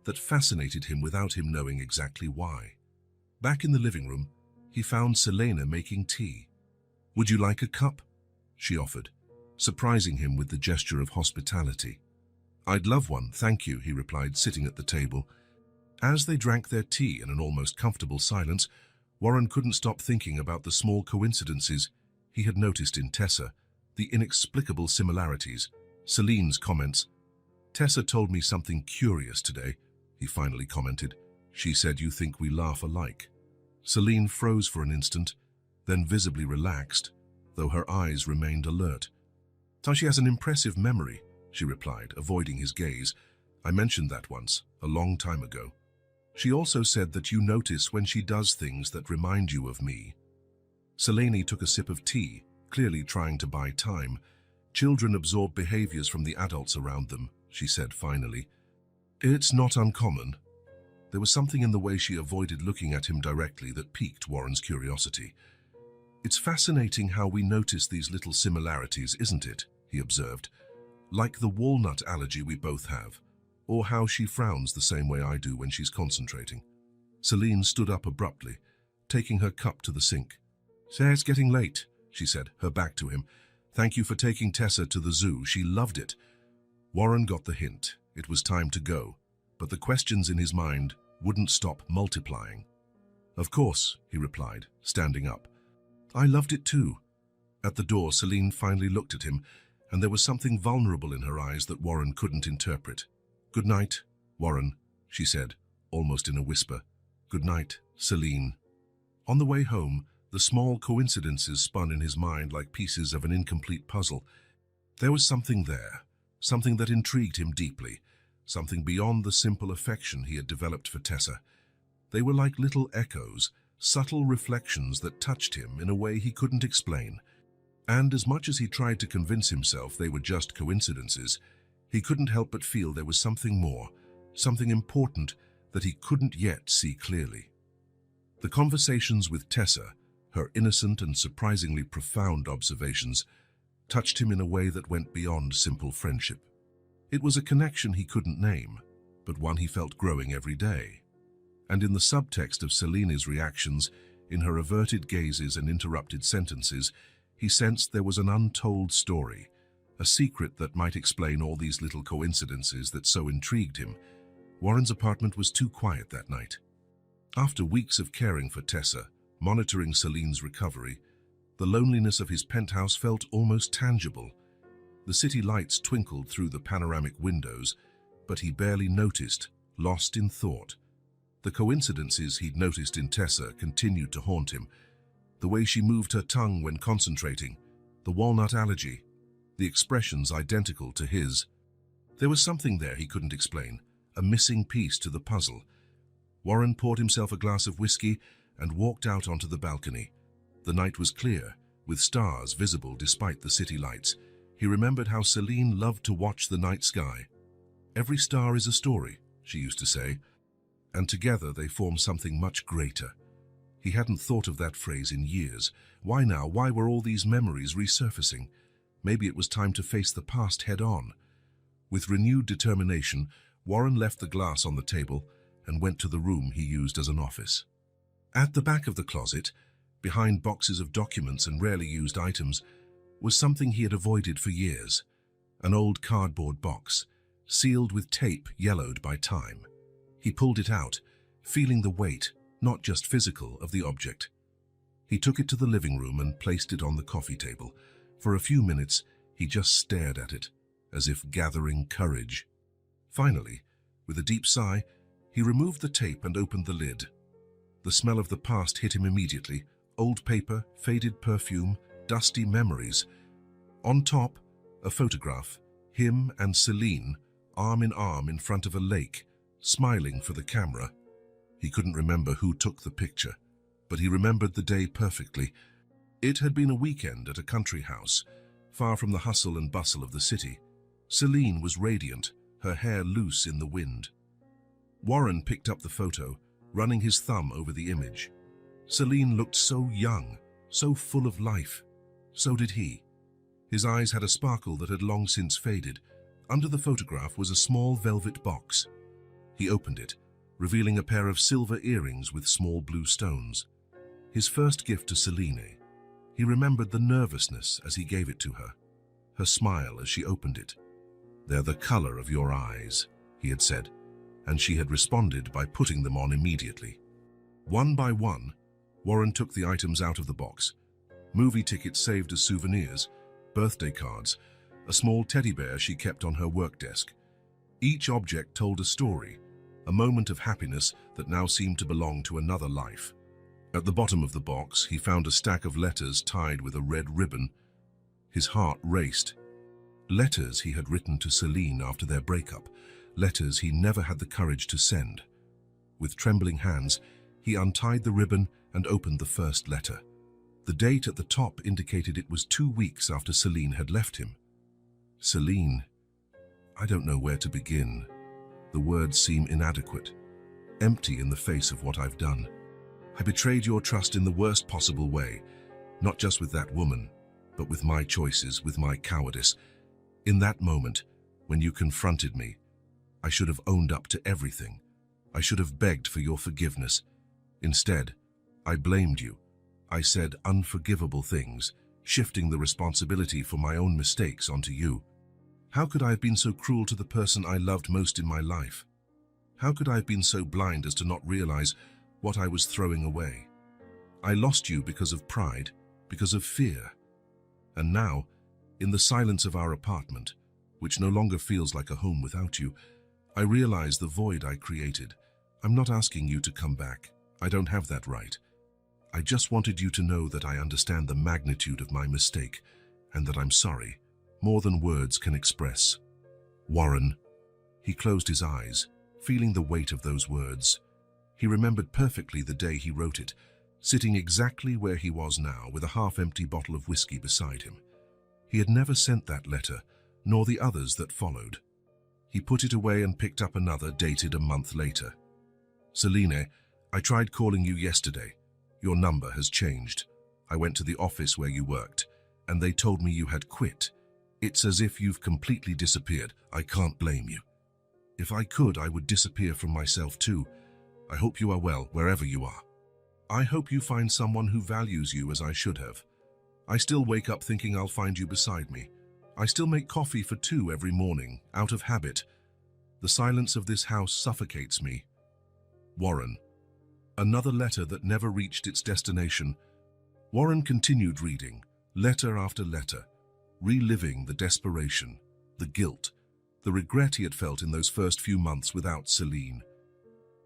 that fascinated him without him knowing exactly why. Back in the living room, he found Selena making tea. "Would you like a cup?" she offered, surprising him with the gesture of hospitality. "I'd love one, thank you," he replied, sitting at the table. As they drank their tea in an almost comfortable silence, Warren couldn't stop thinking about the small coincidences he had noticed in Tessa, the inexplicable similarities, Celine's comments. "Tessa told me something curious today," he finally commented. "She said you think we laugh alike." Celine froze for an instant, then visibly relaxed, though her eyes remained alert. "She has an impressive memory," she replied, avoiding his gaze. "I mentioned that once, a long time ago. She also said that you notice when she does things that remind you of me." Selene took a sip of tea, clearly trying to buy time. "Children absorb behaviors from the adults around them," she said finally. "It's not uncommon." There was something in the way she avoided looking at him directly that piqued Warren's curiosity. "It's fascinating how we notice these little similarities, isn't it?" he observed. "Like the walnut allergy we both have, or how she frowns the same way I do when she's concentrating." Celine stood up abruptly, taking her cup to the sink. "Say, it's getting late," she said, her back to him. "Thank you for taking Tessa to the zoo. She loved it." Warren got the hint. It was time to go, but the questions in his mind wouldn't stop multiplying. "Of course," he replied, standing up. "I loved it too." At the door, Celine finally looked at him, and there was something vulnerable in her eyes that Warren couldn't interpret. "Good night, Warren," she said, almost in a whisper. "Good night, Celine." On the way home, the small coincidences spun in his mind like pieces of an incomplete puzzle. There was something there, something that intrigued him deeply, something beyond the simple affection he had developed for Tessa. They were like little echoes, subtle reflections that touched him in a way he couldn't explain. And as much as he tried to convince himself they were just coincidences, he couldn't help but feel there was something more, something important that he couldn't yet see clearly. The conversations with Tessa, her innocent and surprisingly profound observations, touched him in a way that went beyond simple friendship. It was a connection he couldn't name, but one he felt growing every day. And in the subtext of Selene's reactions, in her averted gazes and interrupted sentences, he sensed there was an untold story, a secret that might explain all these little coincidences that so intrigued him. Warren's apartment was too quiet that night. After weeks of caring for Tessa, monitoring Celine's recovery, the loneliness of his penthouse felt almost tangible. The city lights twinkled through the panoramic windows, but he barely noticed, lost in thought. The coincidences he'd noticed in Tessa continued to haunt him. The way she moved her tongue when concentrating, the walnut allergy, the expressions identical to his. There was something there he couldn't explain, a missing piece to the puzzle. Warren poured himself a glass of whiskey and walked out onto the balcony. The night was clear, with stars visible despite the city lights. He remembered how Celine loved to watch the night sky. "Every star is a story," she used to say, and together they form something much greater. He hadn't thought of that phrase in years. Why now? Why were all these memories resurfacing? Maybe it was time to face the past head-on. With renewed determination, Warren left the glass on the table and went to the room he used as an office. At the back of the closet, behind boxes of documents and rarely used items, was something he had avoided for years, an old cardboard box, sealed with tape yellowed by time. He pulled it out, feeling the weight, not just physical, of the object. He took it to the living room and placed it on the coffee table. For a few minutes, he just stared at it, as if gathering courage. Finally, with a deep sigh, he removed the tape and opened the lid. The smell of the past hit him immediately, old paper, faded perfume, dusty memories. On top, a photograph, him and Celine, arm in arm in front of a lake, smiling for the camera. He couldn't remember who took the picture, but he remembered the day perfectly. It had been a weekend at a country house, far from the hustle and bustle of the city. Celine was radiant, her hair loose in the wind. Warren picked up the photo, running his thumb over the image. Celine looked so young, so full of life. So did he. His eyes had a sparkle that had long since faded. Under the photograph was a small velvet box. He opened it, revealing a pair of silver earrings with small blue stones. His first gift to Celine. He remembered the nervousness as he gave it to her, her smile as she opened it. "They're the color of your eyes," he had said, and she had responded by putting them on immediately. One by one, Warren took the items out of the box. Movie tickets saved as souvenirs, birthday cards, a small teddy bear she kept on her work desk. Each object told a story, a moment of happiness that now seemed to belong to another life. At the bottom of the box, he found a stack of letters tied with a red ribbon. His heart raced. Letters he had written to Celine after their breakup, letters he never had the courage to send. With trembling hands, he untied the ribbon and opened the first letter. The date at the top indicated it was 2 weeks after Celine had left him. "Celine, I don't know where to begin. The words seem inadequate, empty in the face of what I've done. I betrayed your trust in the worst possible way, not just with that woman, but with my choices, with my cowardice. In that moment, when you confronted me, I should have owned up to everything. I should have begged for your forgiveness. Instead, I blamed you. I said unforgivable things, shifting the responsibility for my own mistakes onto you. How could I have been so cruel to the person I loved most in my life? How could I have been so blind as to not realize what I was throwing away? I lost you because of pride, because of fear. And now, in the silence of our apartment, which no longer feels like a home without you, I realize the void I created. I'm not asking you to come back. I don't have that right. I just wanted you to know that I understand the magnitude of my mistake and that I'm sorry, more than words can express. Warren." He closed his eyes, feeling the weight of those words. He remembered perfectly the day he wrote it, sitting exactly where he was now with a half-empty bottle of whiskey beside him. He had never sent that letter, nor the others that followed. He put it away and picked up another dated a month later. "Celine, I tried calling you yesterday. Your number has changed. I went to the office where you worked, and they told me you had quit. It's as if you've completely disappeared. I can't blame you. If I could, I would disappear from myself too. I hope you are well, wherever you are. I hope you find someone who values you as I should have. I still wake up thinking I'll find you beside me. I still make coffee for 2 every morning, out of habit. The silence of this house suffocates me. Warren." Another letter that never reached its destination. Warren continued reading, letter after letter, reliving the desperation, the guilt, the regret he had felt in those first few months without Celine.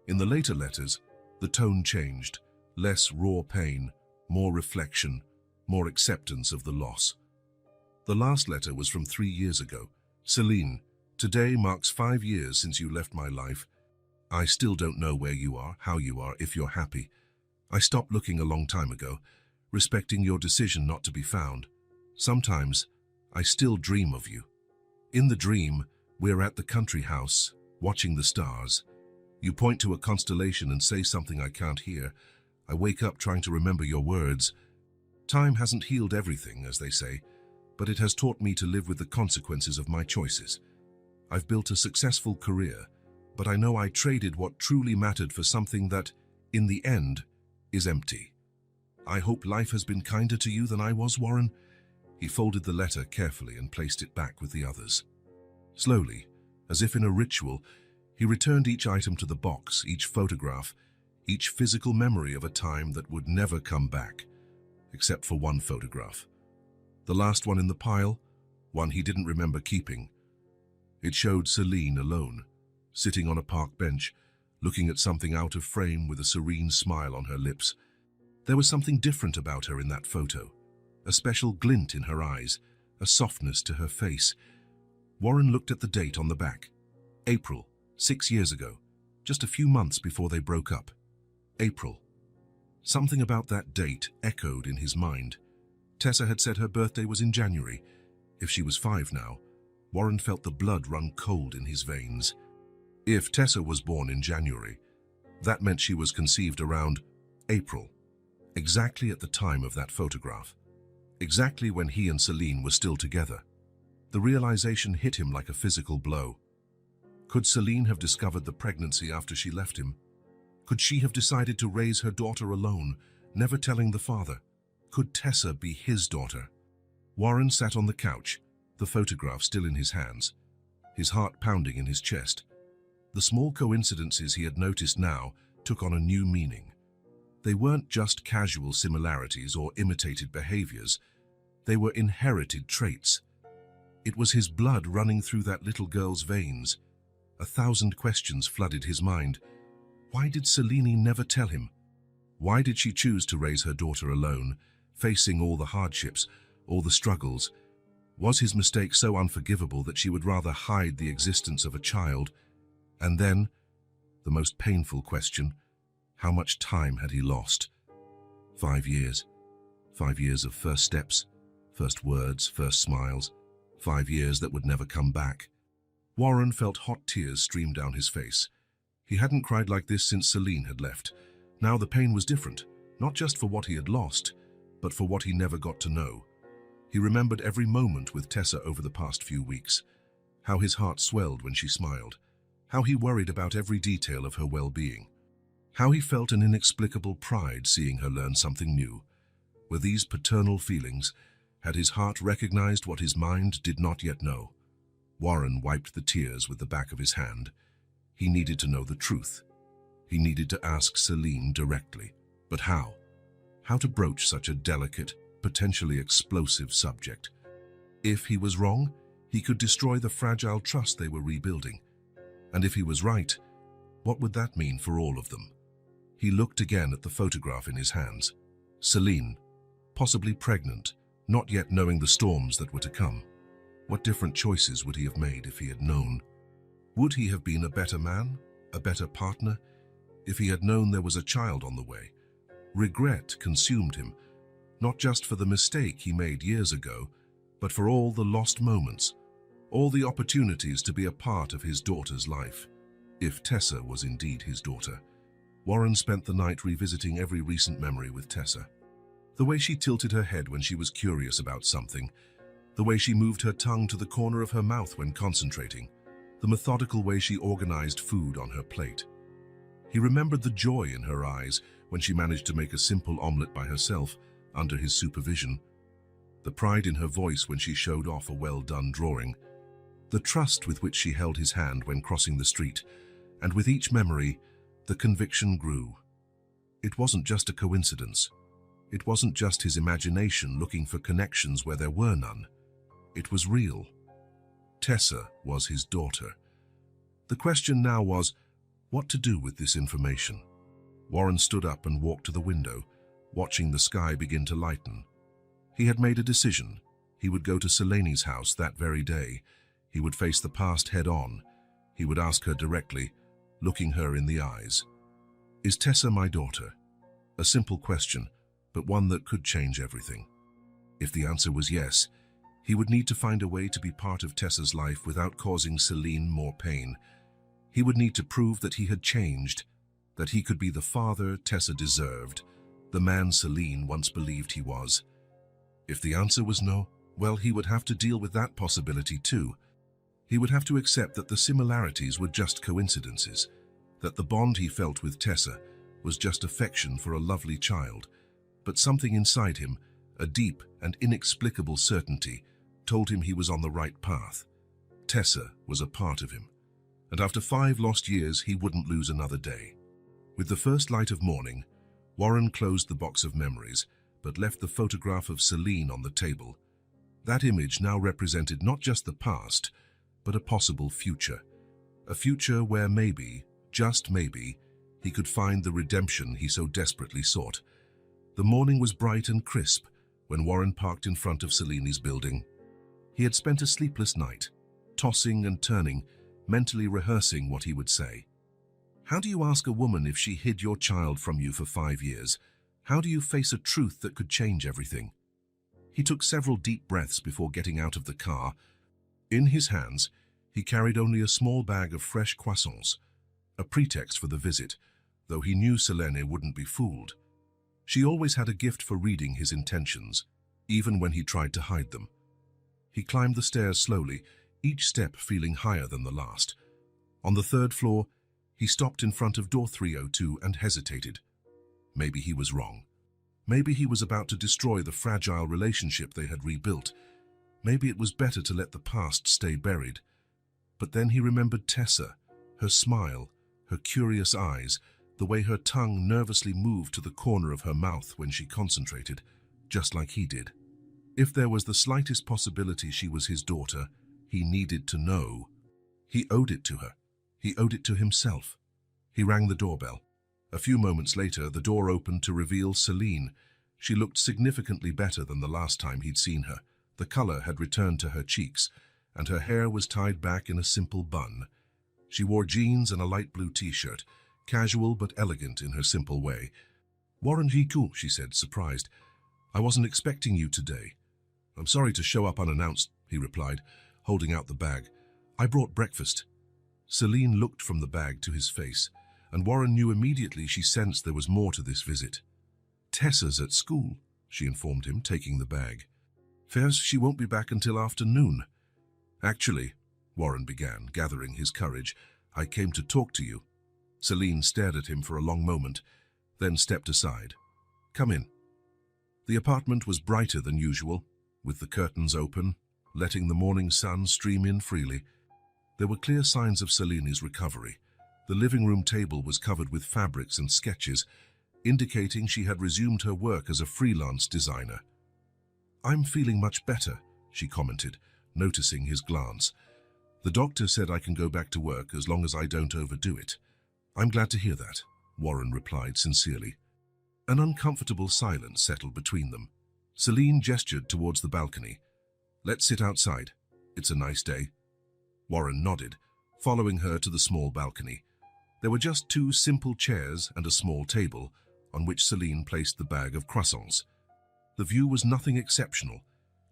In the later letters, the tone changed, less raw pain, more reflection, more acceptance of the loss. The last letter was from 3 years ago. "Celine, today marks 5 years since you left my life. I still don't know where you are, how you are, if you're happy. I stopped looking a long time ago, respecting your decision not to be found. Sometimes, I still dream of you. In the dream, we're at the country house, watching the stars. You point to a constellation and say something I can't hear. I wake up trying to remember your words. Time hasn't healed everything, as they say, but it has taught me to live with the consequences of my choices. I've built a successful career, but I know I traded what truly mattered for something that, in the end, is empty. I hope life has been kinder to you than I was, Warren." He folded the letter carefully and placed it back with the others. Slowly, as if in a ritual, he returned each item to the box, each photograph, each physical memory of a time that would never come back, except for one photograph. The last one in the pile, one he didn't remember keeping. It showed Celine alone, sitting on a park bench, looking at something out of frame with a serene smile on her lips. There was something different about her in that photo, a special glint in her eyes, a softness to her face. Warren looked at the date on the back. April, 6 years ago, just a few months before they broke up. April. Something about that date echoed in his mind. Tessa had said her birthday was in January. If she was 5 now, Warren felt the blood run cold in his veins. If Tessa was born in January, that meant she was conceived around April, exactly at the time of that photograph, exactly when he and Celine were still together. The realization hit him like a physical blow. Could Celine have discovered the pregnancy after she left him? Could she have decided to raise her daughter alone, never telling the father? Could Tessa be his daughter? Warren sat on the couch, the photograph still in his hands, his heart pounding in his chest. The small coincidences he had noticed now took on a new meaning. They weren't just casual similarities or imitated behaviors. They were inherited traits. It was his blood running through that little girl's veins. 1,000 questions flooded his mind. Why did Celine never tell him? Why did she choose to raise her daughter alone, facing all the hardships, all the struggles? Was his mistake so unforgivable that she would rather hide the existence of a child? And then, the most painful question, how much time had he lost? 5 years. 5 years of first steps, first words, first smiles. 5 years that would never come back. Warren felt hot tears stream down his face. He hadn't cried like this since Celine had left. Now the pain was different, not just for what he had lost, but for what he never got to know. He remembered every moment with Tessa over the past few weeks, how his heart swelled when she smiled, how he worried about every detail of her well-being, how he felt an inexplicable pride seeing her learn something new. Were these paternal feelings? Had his heart recognized what his mind did not yet know? Warren wiped the tears with the back of his hand. He needed to know the truth. He needed to ask Celine directly. But how? How to broach such a delicate, potentially explosive subject? If he was wrong, he could destroy the fragile trust they were rebuilding. And if he was right, what would that mean for all of them? He looked again at the photograph in his hands. Celine, possibly pregnant, not yet knowing the storms that were to come. What different choices would he have made if he had known? Would he have been a better man, a better partner, if he had known there was a child on the way? Regret consumed him, not just for the mistake he made years ago, but for all the lost moments, all the opportunities to be a part of his daughter's life. If Tessa was indeed his daughter. Warren spent the night revisiting every recent memory with Tessa. The way she tilted her head when she was curious about something, the way she moved her tongue to the corner of her mouth when concentrating, the methodical way she organized food on her plate. He remembered the joy in her eyes when she managed to make a simple omelette by herself under his supervision, the pride in her voice when she showed off a well-done drawing, the trust with which she held his hand when crossing the street, and with each memory, the conviction grew. It wasn't just a coincidence. It wasn't just his imagination looking for connections where there were none. It was real. Tessa was his daughter. The question now was, what to do with this information? Warren stood up and walked to the window, watching the sky begin to lighten. He had made a decision. He would go to Celine's house that very day. He would face the past head-on. He would ask her directly, looking her in the eyes. Is Tessa my daughter? A simple question, but one that could change everything. If the answer was yes, he would need to find a way to be part of Tessa's life without causing Celine more pain. He would need to prove that he had changed, that he could be the father Tessa deserved, the man Celine once believed he was. If the answer was no, well, he would have to deal with that possibility too. He would have to accept that the similarities were just coincidences, that the bond he felt with Tessa was just affection for a lovely child, but something inside him, a deep and inexplicable certainty, told him he was on the right path. Tessa was a part of him, and after 5 lost years, he wouldn't lose another day. With the first light of morning, Warren closed the box of memories, but left the photograph of Celine on the table. That image now represented not just the past, but a possible future. A future where maybe, just maybe, he could find the redemption he so desperately sought. The morning was bright and crisp when Warren parked in front of Celine's building. He had spent a sleepless night, tossing and turning, mentally rehearsing what he would say. How do you ask a woman if she hid your child from you for 5 years? How do you face a truth that could change everything? He took several deep breaths before getting out of the car. In his hands, he carried only a small bag of fresh croissants, a pretext for the visit, though he knew Selene wouldn't be fooled. She always had a gift for reading his intentions, even when he tried to hide them. He climbed the stairs slowly, each step feeling higher than the last. On the 3rd floor, he stopped in front of door 302 and hesitated. Maybe he was wrong. Maybe he was about to destroy the fragile relationship they had rebuilt. Maybe it was better to let the past stay buried. But then he remembered Tessa, her smile, her curious eyes, the way her tongue nervously moved to the corner of her mouth when she concentrated, just like he did. If there was the slightest possibility she was his daughter, he needed to know. He owed it to her. He owed it to himself. He rang the doorbell. A few moments later, the door opened to reveal Celine. She looked significantly better than the last time he'd seen her. The color had returned to her cheeks, and her hair was tied back in a simple bun. She wore jeans and a light blue t-shirt, casual but elegant in her simple way. "Warren Jiku," she said, surprised. "I wasn't expecting you today." "I'm sorry to show up unannounced," he replied, holding out the bag. "I brought breakfast." Celine looked from the bag to his face, and Warren knew immediately she sensed there was more to this visit. "Tessa's at school," she informed him, taking the bag. "Fears she won't be back until afternoon." "Actually," Warren began, gathering his courage, "I came to talk to you." Celine stared at him for a long moment, then stepped aside. "Come in." The apartment was brighter than usual, with the curtains open, letting the morning sun stream in freely. There were clear signs of Celine's recovery. The living room table was covered with fabrics and sketches, indicating she had resumed her work as a freelance designer. "I'm feeling much better," she commented, noticing his glance. "The doctor said I can go back to work as long as I don't overdo it." "I'm glad to hear that," Warren replied sincerely. An uncomfortable silence settled between them. Celine gestured towards the balcony. "Let's sit outside. It's a nice day." Warren nodded, following her to the small balcony. There were just 2 simple chairs and a small table, on which Celine placed the bag of croissants. The view was nothing exceptional,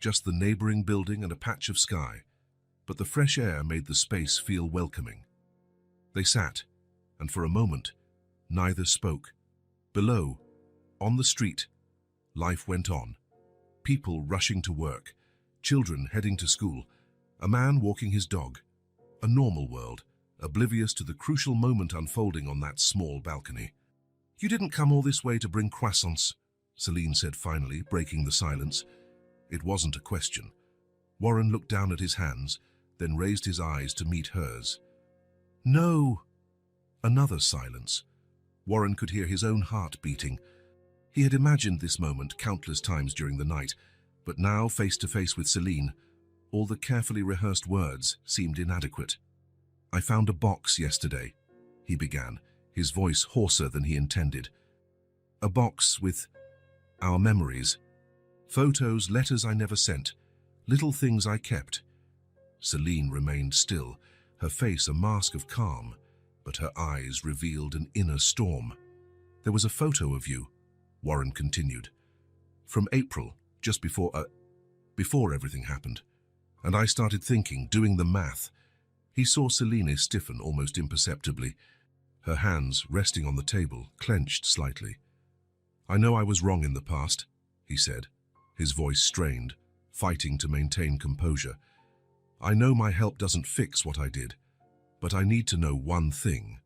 just the neighboring building and a patch of sky, but the fresh air made the space feel welcoming. They sat, and for a moment, neither spoke. Below, on the street, life went on. People rushing to work, children heading to school, a man walking his dog. A normal world, oblivious to the crucial moment unfolding on that small balcony. "You didn't come all this way to bring croissants," Celine said finally, breaking the silence. It wasn't a question. Warren looked down at his hands, then raised his eyes to meet hers. "No." Another silence. Warren could hear his own heart beating. He had imagined this moment countless times during the night, but now, face to face with Celine, all the carefully rehearsed words seemed inadequate. "I found a box yesterday," he began, his voice hoarser than he intended. "A box with our memories. Photos, letters I never sent, little things I kept." Celine remained still, her face a mask of calm, but her eyes revealed an inner storm. "There was a photo of you," Warren continued, "from April, just before everything happened. And I started thinking, doing the math." He saw Celine stiffen almost imperceptibly, her hands resting on the table, clenched slightly. "I know I was wrong in the past," he said, his voice strained, fighting to maintain composure. "I know my help doesn't fix what I did, but I need to know one thing."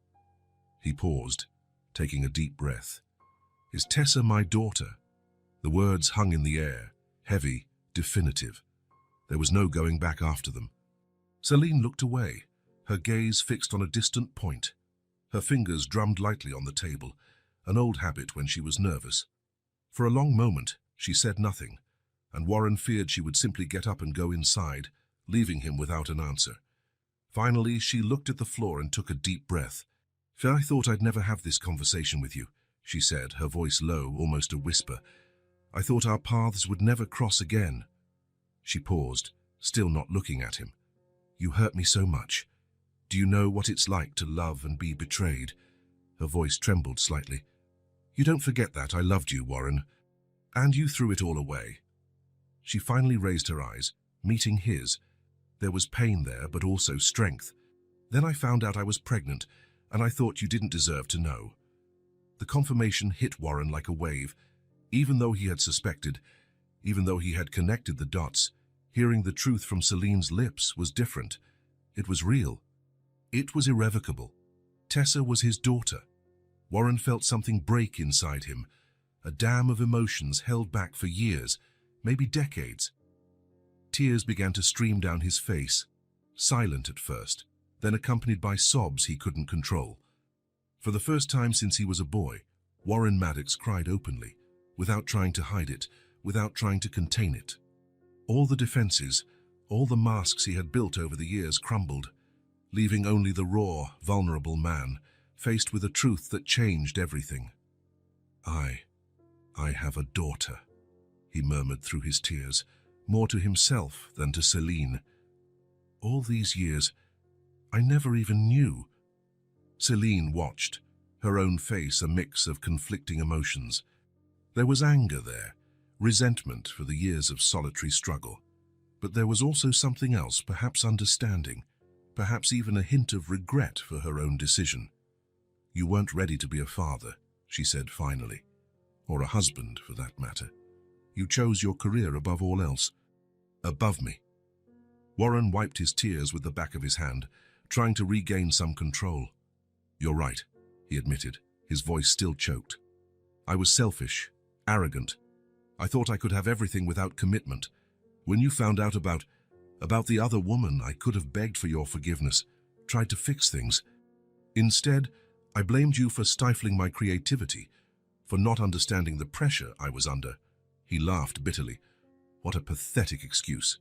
He paused, taking a deep breath. "Is Tessa my daughter?" The words hung in the air, heavy, definitive. There was no going back after them. Celine looked away, her gaze fixed on a distant point. Her fingers drummed lightly on the table, an old habit when she was nervous. For a long moment, she said nothing, and Warren feared she would simply get up and go inside, leaving him without an answer. Finally, she looked at the floor and took a deep breath. "I thought I'd never have this conversation with you," she said, her voice low, almost a whisper. "I thought our paths would never cross again." She paused, still not looking at him. "You hurt me so much. Do you know what it's like to love and be betrayed?" Her voice trembled slightly. "You don't forget that I loved you, Warren. And you threw it all away." She finally raised her eyes, meeting his. There was pain there, but also strength. "Then I found out I was pregnant, and I thought you didn't deserve to know." The confirmation hit Warren like a wave. Even though he had suspected, even though he had connected the dots, hearing the truth from Celine's lips was different. It was real. It was irrevocable. Tessa was his daughter. Warren felt something break inside him, a dam of emotions held back for years, maybe decades. Tears began to stream down his face, silent at first, then accompanied by sobs he couldn't control. For the first time since he was a boy, Warren Maddox cried openly, without trying to hide it, without trying to contain it. All the defenses, all the masks he had built over the years crumbled, leaving only the raw, vulnerable man, faced with a truth that changed everything. I have a daughter," he murmured through his tears, more to himself than to Celine. "All these years, I never even knew." Celine watched, her own face a mix of conflicting emotions. There was anger there, resentment for the years of solitary struggle. But there was also something else, perhaps understanding, perhaps even a hint of regret for her own decision. "You weren't ready to be a father," she said finally, "or a husband for that matter. You chose your career above all else. Above me." Warren wiped his tears with the back of his hand, trying to regain some control. "You're right," he admitted, his voice still choked. "I was selfish, arrogant. I thought I could have everything without commitment. When you found out about the other woman, I could have begged for your forgiveness, tried to fix things. Instead, I blamed you for stifling my creativity, for not understanding the pressure I was under." He laughed bitterly. What a pathetic excuse.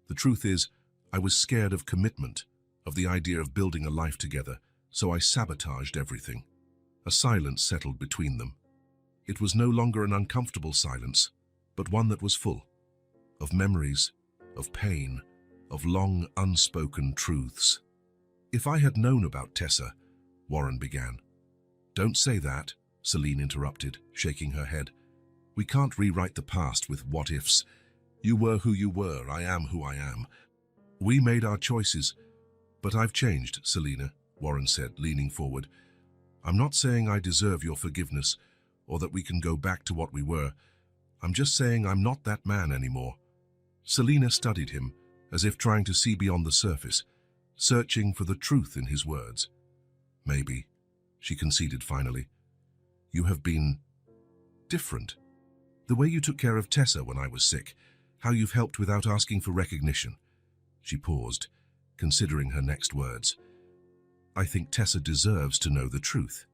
The truth is, I was scared of commitment, of the idea of building a life together, so I sabotaged everything. A silence settled between them. It was no longer an uncomfortable silence, but one that was full of memories, of pain, of long unspoken truths. "If I had known about Tessa," Warren began. "Don't say that," Celine interrupted, shaking her head. "We can't rewrite the past with what-ifs. You were who you were, I am who I am. We made our choices." "But I've changed, Selina," Warren said, leaning forward. "I'm not saying I deserve your forgiveness, or that we can go back to what we were. I'm just saying I'm not that man anymore." Selina studied him, as if trying to see beyond the surface, searching for the truth in his words. "Maybe," she conceded finally. "You have been different. The way you took care of Tessa when I was sick, how you've helped without asking for recognition." She paused, considering her next words. "I think Tessa deserves to know the truth."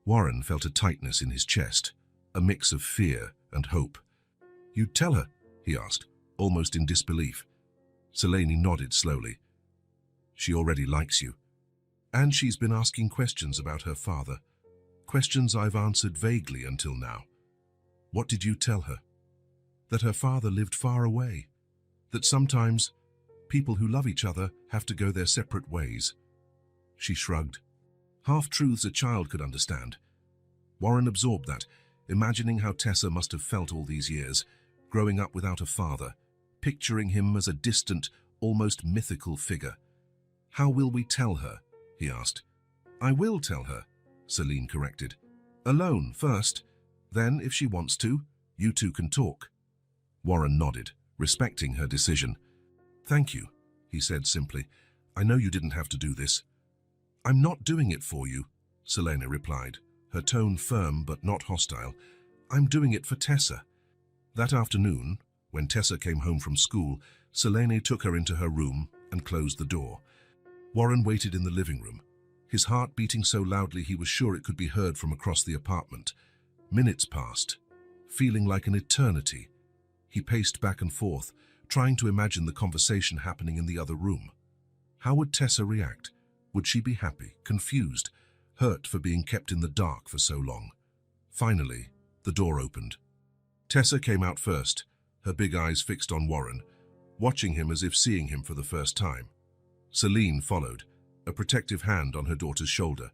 Warren felt a tightness in his chest, a mix of fear and hope. "You'd tell her?" he asked, almost in disbelief. Selene nodded slowly. "She already likes you. And she's been asking questions about her father. Questions I've answered vaguely until now." "What did you tell her?" "That her father lived far away. That sometimes people who love each other have to go their separate ways." She shrugged. Half-truths a child could understand. Warren absorbed that, imagining how Tessa must have felt all these years, growing up without a father, picturing him as a distant, almost mythical figure. "How will we tell her?" he asked. "I will tell her," Celine corrected. "Alone first. Then, if she wants to, you two can talk." Warren nodded, respecting her decision. "Thank you," he said simply. "I know you didn't have to do this." "I'm not doing it for you," Selena replied, her tone firm but not hostile. "I'm doing it for Tessa." That afternoon, when Tessa came home from school, Selene took her into her room and closed the door. Warren waited in the living room, his heart beating so loudly he was sure it could be heard from across the apartment. Minutes passed, feeling like an eternity. He paced back and forth, trying to imagine the conversation happening in the other room. How would Tessa react? Would she be happy, confused, hurt for being kept in the dark for so long? Finally, the door opened. Tessa came out first, her big eyes fixed on Warren, watching him as if seeing him for the first time. Celine followed, a protective hand on her daughter's shoulder.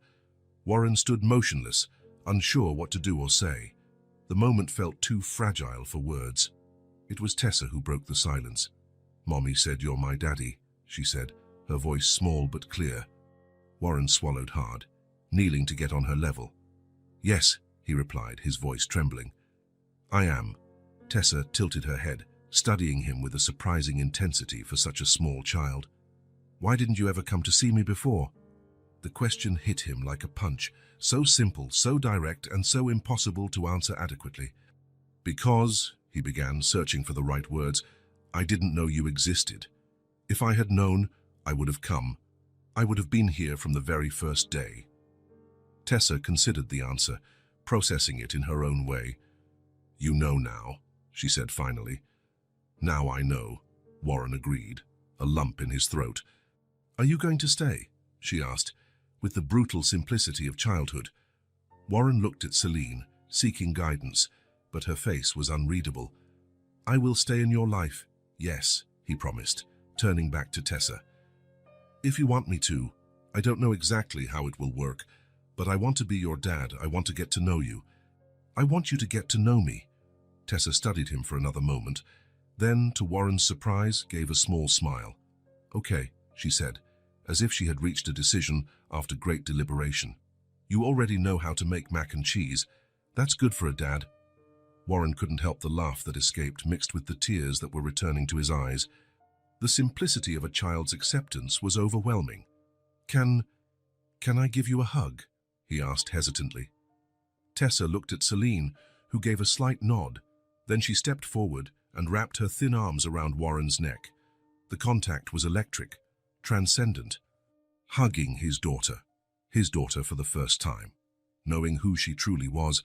Warren stood motionless, unsure what to do or say. The moment felt too fragile for words. It was Tessa who broke the silence. "Mommy said you're my daddy," she said, her voice small but clear. Warren swallowed hard, kneeling to get on her level. "Yes," he replied, his voice trembling. "I am." Tessa tilted her head, studying him with a surprising intensity for such a small child. "Why didn't you ever come to see me before?" The question hit him like a punch, so simple, so direct, and so impossible to answer adequately. "Because," he began, searching for the right words, "I didn't know you existed. If I had known, I would have come. I would have been here from the very first day." Tessa considered the answer, processing it in her own way. "You know now," she said finally. "Now I know," Warren agreed, a lump in his throat. "Are you going to stay?" she asked, with the brutal simplicity of childhood. Warren looked at Celine, seeking guidance, but her face was unreadable. "I will stay in your life, yes," he promised, turning back to Tessa. "If you want me to. I don't know exactly how it will work, but I want to be your dad. I want to get to know you. I want you to get to know me." Tessa studied him for another moment, then, to Warren's surprise, gave a small smile. "Okay," she said, as if she had reached a decision after great deliberation. "You already know how to make mac and cheese. That's good for a dad." Warren couldn't help the laugh that escaped, mixed with the tears that were returning to his eyes. The simplicity of a child's acceptance was overwhelming. Can I give you a hug?" he asked hesitantly. Tessa looked at Celine, who gave a slight nod. Then she stepped forward and wrapped her thin arms around Warren's neck. The contact was electric, transcendent. Hugging his daughter for the first time, knowing who she truly was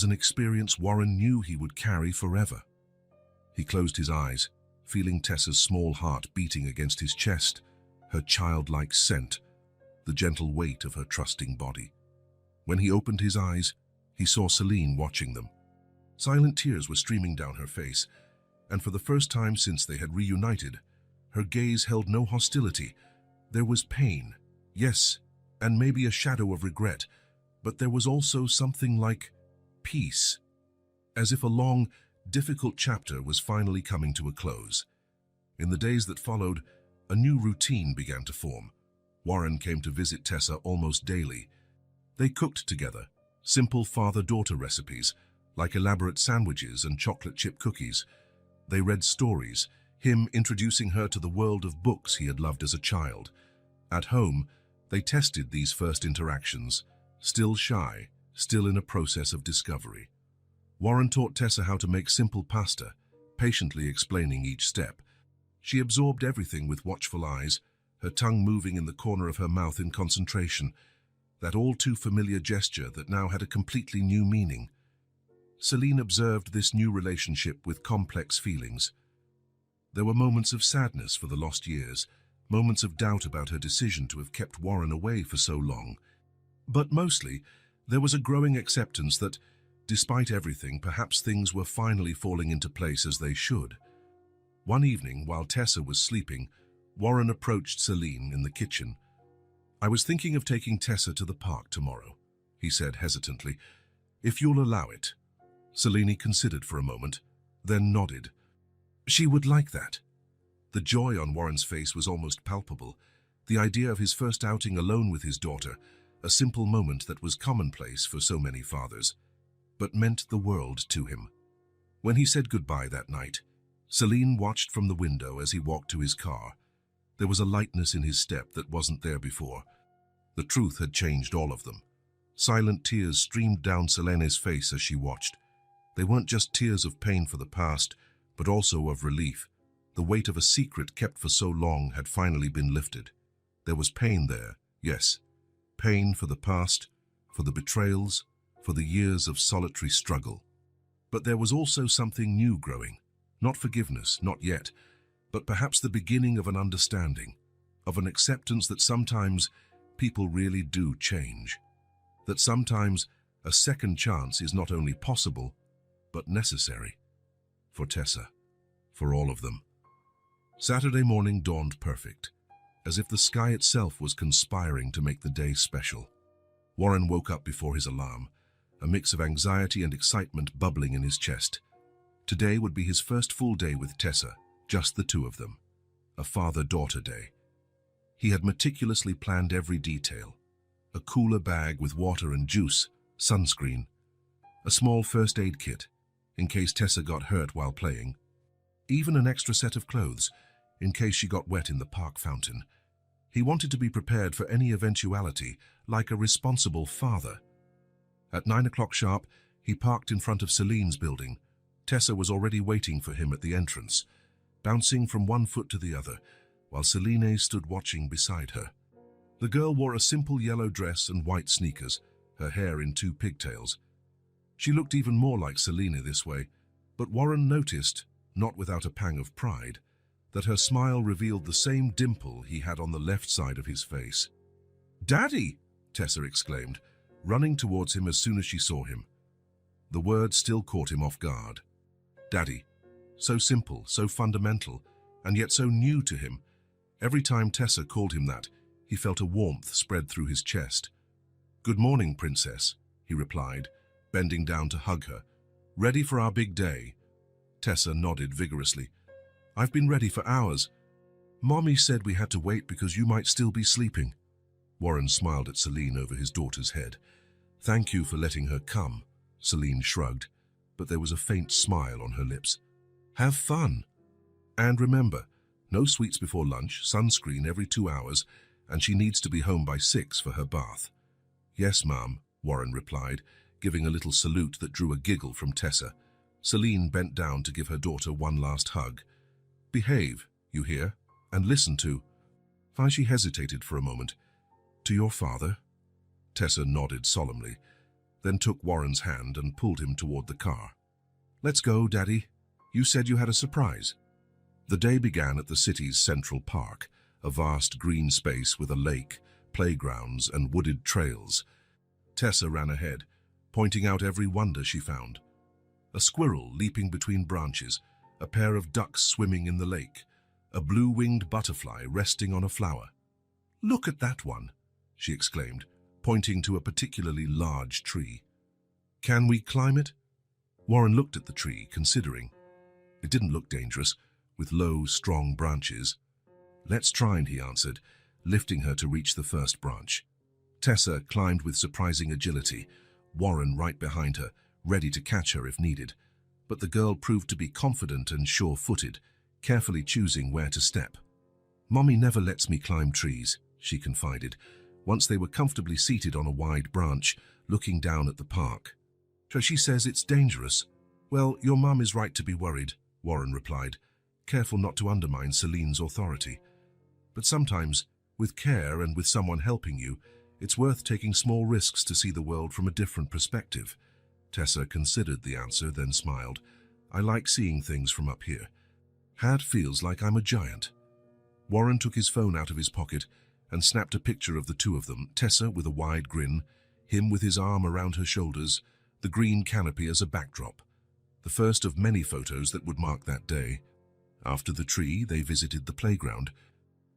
an experience Warren knew he would carry forever. He closed his eyes, feeling Tessa's small heart beating against his chest, her childlike scent, the gentle weight of her trusting body. When he opened his eyes, he saw Celine watching them. Silent tears were streaming down her face, and for the first time since they had reunited, her gaze held no hostility. There was pain, yes, and maybe a shadow of regret, but there was also something like peace, as if a long, difficult chapter was finally coming to a close. In the days that followed, a new routine began to form. Warren came to visit Tessa almost daily. They cooked together, simple father-daughter recipes, like elaborate sandwiches and chocolate chip cookies. They read stories, him introducing her to the world of books he had loved as a child. At home, they tested these first interactions, still shy, still in a process of discovery. Warren taught Tessa how to make simple pasta, patiently explaining each step. She absorbed everything with watchful eyes, her tongue moving in the corner of her mouth in concentration, that all-too-familiar gesture that now had a completely new meaning. Celine observed this new relationship with complex feelings. There were moments of sadness for the lost years, moments of doubt about her decision to have kept Warren away for so long. But mostly, there was a growing acceptance that, despite everything, perhaps things were finally falling into place as they should. One evening, while Tessa was sleeping, Warren approached Celine in the kitchen. "I was thinking of taking Tessa to the park tomorrow," he said hesitantly. "If you'll allow it." Celine considered for a moment, then nodded. She would like that. The joy on Warren's face was almost palpable. The idea of his first outing alone with his daughter, a simple moment that was commonplace for so many fathers, but meant the world to him. When he said goodbye that night, Celine watched from the window as he walked to his car. There was a lightness in his step that wasn't there before. The truth had changed all of them. Silent tears streamed down Selene's face as she watched. They weren't just tears of pain for the past, but also of relief. The weight of a secret kept for so long had finally been lifted. There was pain there, yes. Pain for the past, for the betrayals, for the years of solitary struggle. But there was also something new growing. Not forgiveness, not yet, but perhaps the beginning of an understanding, of an acceptance that sometimes people really do change. That sometimes A second chance is not only possible, but necessary. For Tessa. For all of them. Saturday morning dawned perfect, as if the sky itself was conspiring to make the day special. Warren woke up before his alarm, a mix of anxiety and excitement bubbling in his chest. Today would be his first full day with Tessa, just the two of them. A father-daughter day. He had meticulously planned every detail. A cooler bag with water and juice, sunscreen, a small first aid kit, in case Tessa got hurt while playing, even an extra set of clothes, in case she got wet in the park fountain. He wanted to be prepared for any eventuality, like a responsible father. At 9 o'clock sharp, he parked in front of Celine's building. Tessa was already waiting for him at the entrance, bouncing from one foot to the other, while Celine stood watching beside her. The girl wore a simple yellow dress and white sneakers, her hair in 2 pigtails. She looked even more like Celine this way, but Warren noticed, not without a pang of pride, that her smile revealed the same dimple he had on the left side of his face. "Daddy!" Tessa exclaimed, running towards him as soon as she saw him. The word still caught him off guard. Daddy. So simple, so fundamental, and yet so new to him. Every time Tessa called him that, he felt a warmth spread through his chest. "Good morning, Princess," he replied, bending down to hug her. "Ready for our big day?" Tessa nodded vigorously. "I've been ready for hours. Mommy said we had to wait because you might still be sleeping." Warren smiled at Celine over his daughter's head. "Thank you for letting her come," Celine shrugged, but there was a faint smile on her lips. "Have fun. And remember, no sweets before lunch, sunscreen every 2 hours, and she needs to be home by 6 for her bath." "Yes, Ma'am," Warren replied, giving a little salute that drew a giggle from Tessa. Celine bent down to give her daughter one last hug. "Behave, you hear, and listen to—" Why she hesitated for a moment. "To your father?" Tessa nodded solemnly, then took Warren's hand and pulled him toward the car. "Let's go, Daddy. You said you had a surprise." The day began at the city's Central Park, a vast green space with a lake, playgrounds, and wooded trails. Tessa ran ahead, pointing out every wonder she found. A squirrel leaping between branches, a pair of ducks swimming in the lake, a blue-winged butterfly resting on a flower. "Look at that one," she exclaimed, pointing to a particularly large tree. "Can we climb it?" Warren looked at the tree, considering. It didn't look dangerous, with low, strong branches. "Let's try," he answered, lifting her to reach the first branch. Tessa climbed with surprising agility, Warren right behind her, ready to catch her if needed. But the girl proved to be confident and sure-footed, carefully choosing where to step. "Mommy never lets me climb trees," she confided, once they were comfortably seated on a wide branch, looking down at the park. "So she says it's dangerous." "Well, your mum is right to be worried," Warren replied, careful not to undermine Celine's authority. "But sometimes, with care and with someone helping you, it's worth taking small risks to see the world from a different perspective." Tessa considered the answer, then smiled. "I like seeing things from up here. Had feels like I'm a giant." Warren took his phone out of his pocket and snapped a picture of the two of them, Tessa with a wide grin, him with his arm around her shoulders, the green canopy as a backdrop. The first of many photos that would mark that day. After the tree, they visited the playground.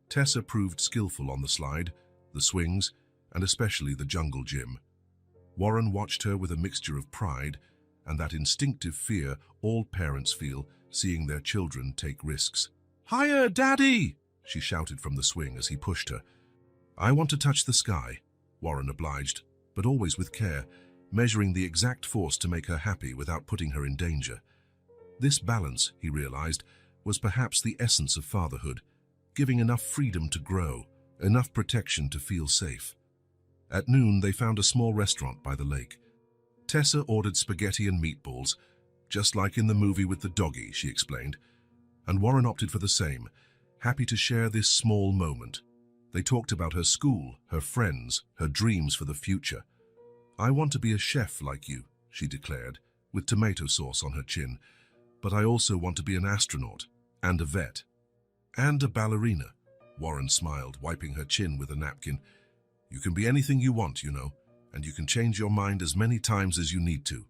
Tessa proved skillful on the slide, the swings, and especially the jungle gym. Warren watched her with a mixture of pride and that instinctive fear all parents feel seeing their children take risks. "Higher, Daddy!" she shouted from the swing as he pushed her. "I want to touch the sky," Warren obliged, but always with care, measuring the exact force to make her happy without putting her in danger. This balance, he realized, was perhaps the essence of fatherhood, giving enough freedom to grow, enough protection to feel safe. At noon, they found a small restaurant by the lake. Tessa ordered spaghetti and meatballs, just like in the movie with the doggy, she explained, and Warren opted for the same, happy to share this small moment. They talked about her school, her friends, her dreams for the future. "I want to be a chef like you," she declared, with tomato sauce on her chin, "but I also want to be an astronaut, and a vet, and a ballerina." Warren smiled, wiping her chin with a napkin. "You can be anything you want, you know. and you can change your mind as many times as you need to.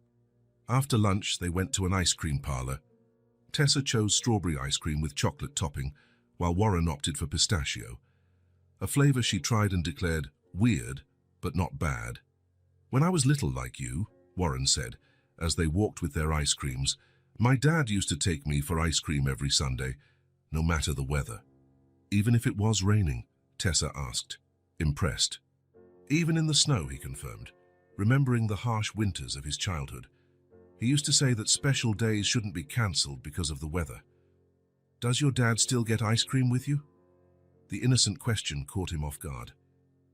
After lunch, they went to an ice cream parlor. Tessa chose strawberry ice cream with chocolate topping, while Warren opted for pistachio, a flavor she tried and declared weird, but not bad. "When I was little like you," Warren said, as they walked with their ice creams, "my dad used to take me for ice cream every Sunday, no matter the weather." "Even if it was raining?" Tessa asked, impressed. "Even in the snow," he confirmed, remembering the harsh winters of his childhood. He used to say that special days shouldn't be cancelled because of the weather. "Does your dad still get ice cream with you?" The innocent question caught him off guard.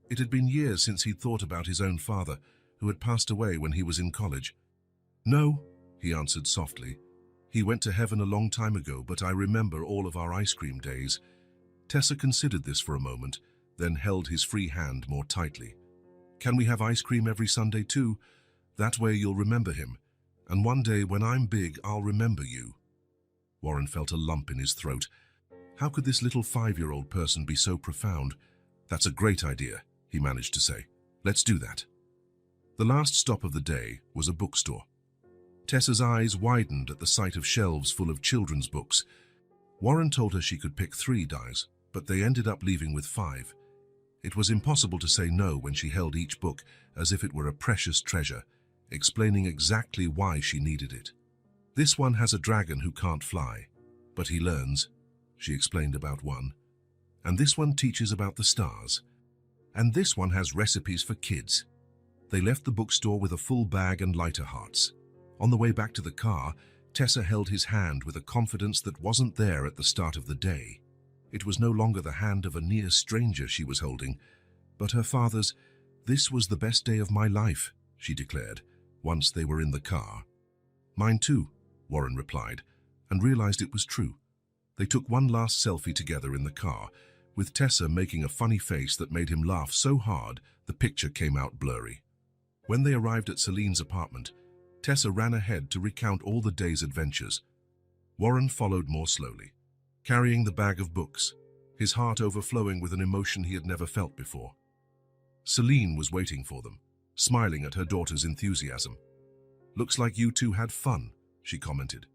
It had been years since he'd thought about his own father, who had passed away when he was in college. "No," he answered softly. "He went to heaven a long time ago, but I remember all of our ice cream days." Tessa considered this for a moment, then held his free hand more tightly. "Can we have ice cream every Sunday too? That way you'll remember him. And one day when I'm big, I'll remember you." Warren felt a lump in his throat. How could this little 5-year-old person be so profound? "That's a great idea," he managed to say. "Let's do that." The last stop of the day was a bookstore. Tessa's eyes widened at the sight of shelves full of children's books. Warren told her she could pick 3 dies, but they ended up leaving with 5. It was impossible to say no when she held each book as if it were a precious treasure, explaining exactly why she needed it. "This one has a dragon who can't fly, but he learns," she explained about one. "And this one teaches about the stars. And this one has recipes for kids." They left the bookstore with a full bag and lighter hearts. On the way back to the car, Tessa held his hand with a confidence that wasn't there at the start of the day. It was no longer the hand of a near stranger she was holding, but her father's. "This was the best day of my life," she declared, once they were in the car. "Mine too," Warren replied, and realized it was true. They took one last selfie together in the car, with Tessa making a funny face that made him laugh so hard the picture came out blurry. When they arrived at Celine's apartment, Tessa ran ahead to recount all the day's adventures. Warren followed more slowly, carrying the bag of books, his heart overflowing with an emotion he had never felt before. Celine was waiting for them, smiling at her daughter's enthusiasm. "Looks like you two had fun," she commented.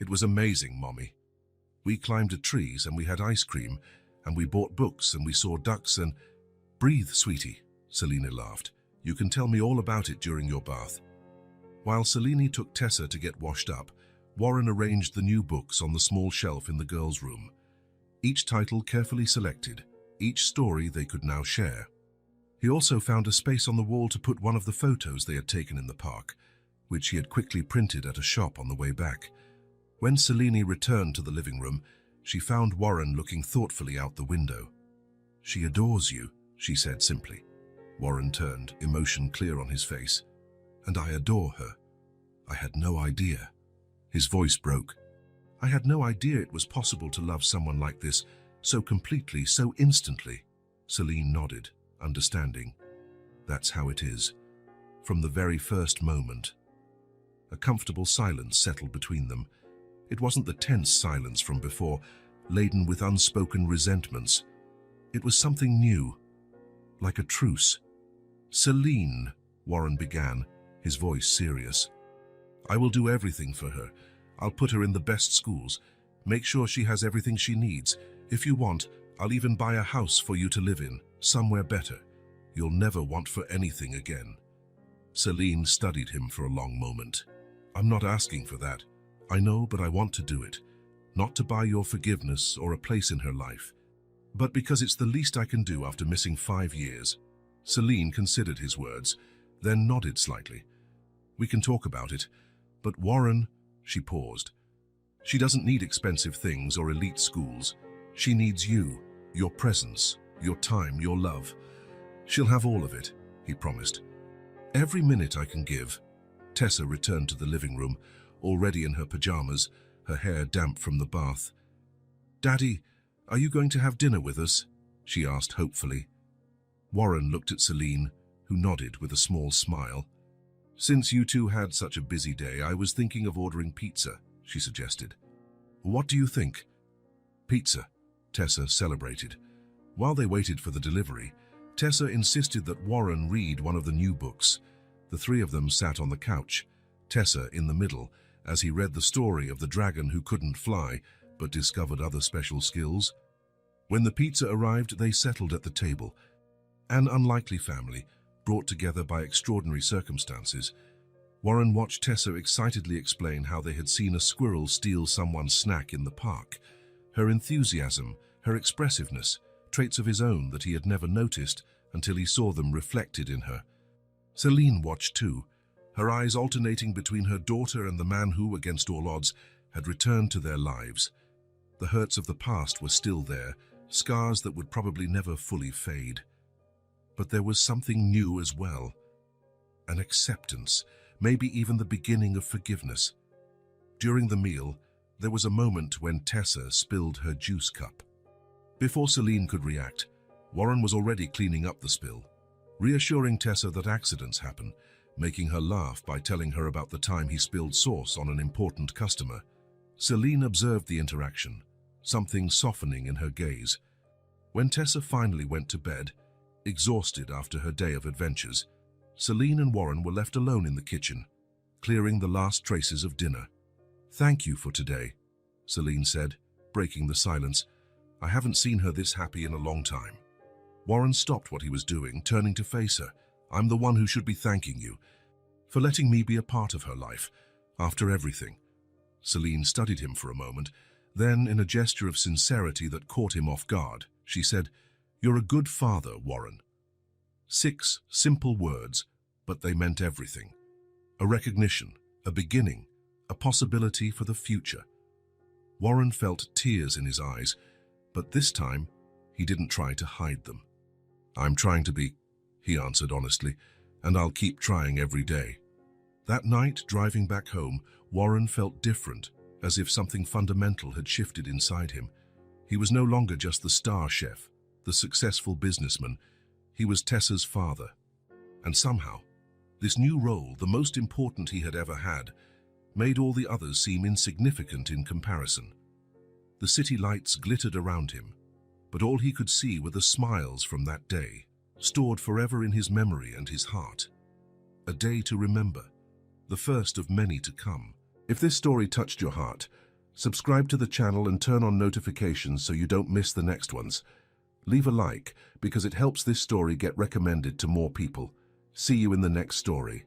"It was amazing, Mommy. We climbed trees and we had ice cream, and we bought books and we saw ducks and—" "Breathe, sweetie," Selina laughed. "You can tell me all about it during your bath." While Selene took Tessa to get washed up, Warren arranged the new books on the small shelf in the girls' room. Each title carefully selected, each story they could now share. He also found a space on the wall to put one of the photos they had taken in the park, which he had quickly printed at a shop on the way back. When Selene returned to the living room, she found Warren looking thoughtfully out the window. "She adores you," she said simply. Warren turned, emotion clear on his face. "And I adore her. I had no idea." His voice broke. "I had no idea it was possible to love someone like this, so completely, so instantly." Selene nodded, understanding. "That's how it is. From the very first moment." A comfortable silence settled between them. It wasn't the tense silence from before, laden with unspoken resentments. It was something new, like a truce. "Selene," Warren began, his voice serious. "I will do everything for her. I'll put her in the best schools, make sure she has everything she needs. If you want, I'll even buy a house for you to live in, somewhere better. You'll never want for anything again." Selene studied him for a long moment. "I'm not asking for that. I know, but I want to do it. Not to buy your forgiveness or a place in her life, but because it's the least I can do after missing 5 years. Selene considered his words, then nodded slightly. "We can talk about it, but Warren—" She paused. "She doesn't need expensive things or elite schools. She needs you, your presence, your time, your love. She'll have all of it," he promised. "Every minute I can give." Tessa returned to the living room, already in her pajamas, her hair damp from the bath. "Daddy, are you going to have dinner with us?" she asked hopefully. Warren looked at Selene, who nodded with a small smile. "Since you two had such a busy day, I was thinking of ordering pizza," she suggested. "What do you think?" "Pizza," Tessa celebrated. While they waited for the delivery, Tessa insisted that Warren read one of the new books. The three of them sat on the couch, Tessa in the middle, as he read the story of the dragon who couldn't fly but discovered other special skills. When the pizza arrived, they settled at the table. An unlikely family, brought together by extraordinary circumstances. Warren watched Tessa excitedly explain how they had seen a squirrel steal someone's snack in the park. Her enthusiasm, her expressiveness, traits of his own that he had never noticed until he saw them reflected in her. Celine watched too, her eyes alternating between her daughter and the man who, against all odds, had returned to their lives. The hurts of the past were still there, scars that would probably never fully fade. But there was something new as well. An acceptance, maybe even the beginning of forgiveness. During the meal, there was a moment when Tessa spilled her juice cup. Before Celine could react, Warren was already cleaning up the spill, reassuring Tessa that accidents happen, making her laugh by telling her about the time he spilled sauce on an important customer. Celine observed the interaction, something softening in her gaze. When Tessa finally went to bed, exhausted after her day of adventures, Celine and Warren were left alone in the kitchen, clearing the last traces of dinner. "Thank you for today," Celine said, breaking the silence. "I haven't seen her this happy in a long time." Warren stopped what he was doing, turning to face her. "I'm the one who should be thanking you for letting me be a part of her life, after everything." Celine studied him for a moment. Then, in a gesture of sincerity that caught him off guard, she said, "You're a good father, Warren." 6 simple words, but they meant everything. A recognition, a beginning, a possibility for the future. Warren felt tears in his eyes, but this time he didn't try to hide them. "I'm trying to be," he answered honestly, "and I'll keep trying every day." That night, driving back home, Warren felt different, as if something fundamental had shifted inside him. He was no longer just the star chef, the successful businessman. He was Tessa's father. And somehow, this new role, the most important he had ever had, made all the others seem insignificant in comparison. The city lights glittered around him, but all he could see were the smiles from that day, stored forever in his memory and his heart. A day to remember, the first of many to come. If this story touched your heart, subscribe to the channel and turn on notifications so you don't miss the next ones. Leave a like, because it helps this story get recommended to more people. See you in the next story.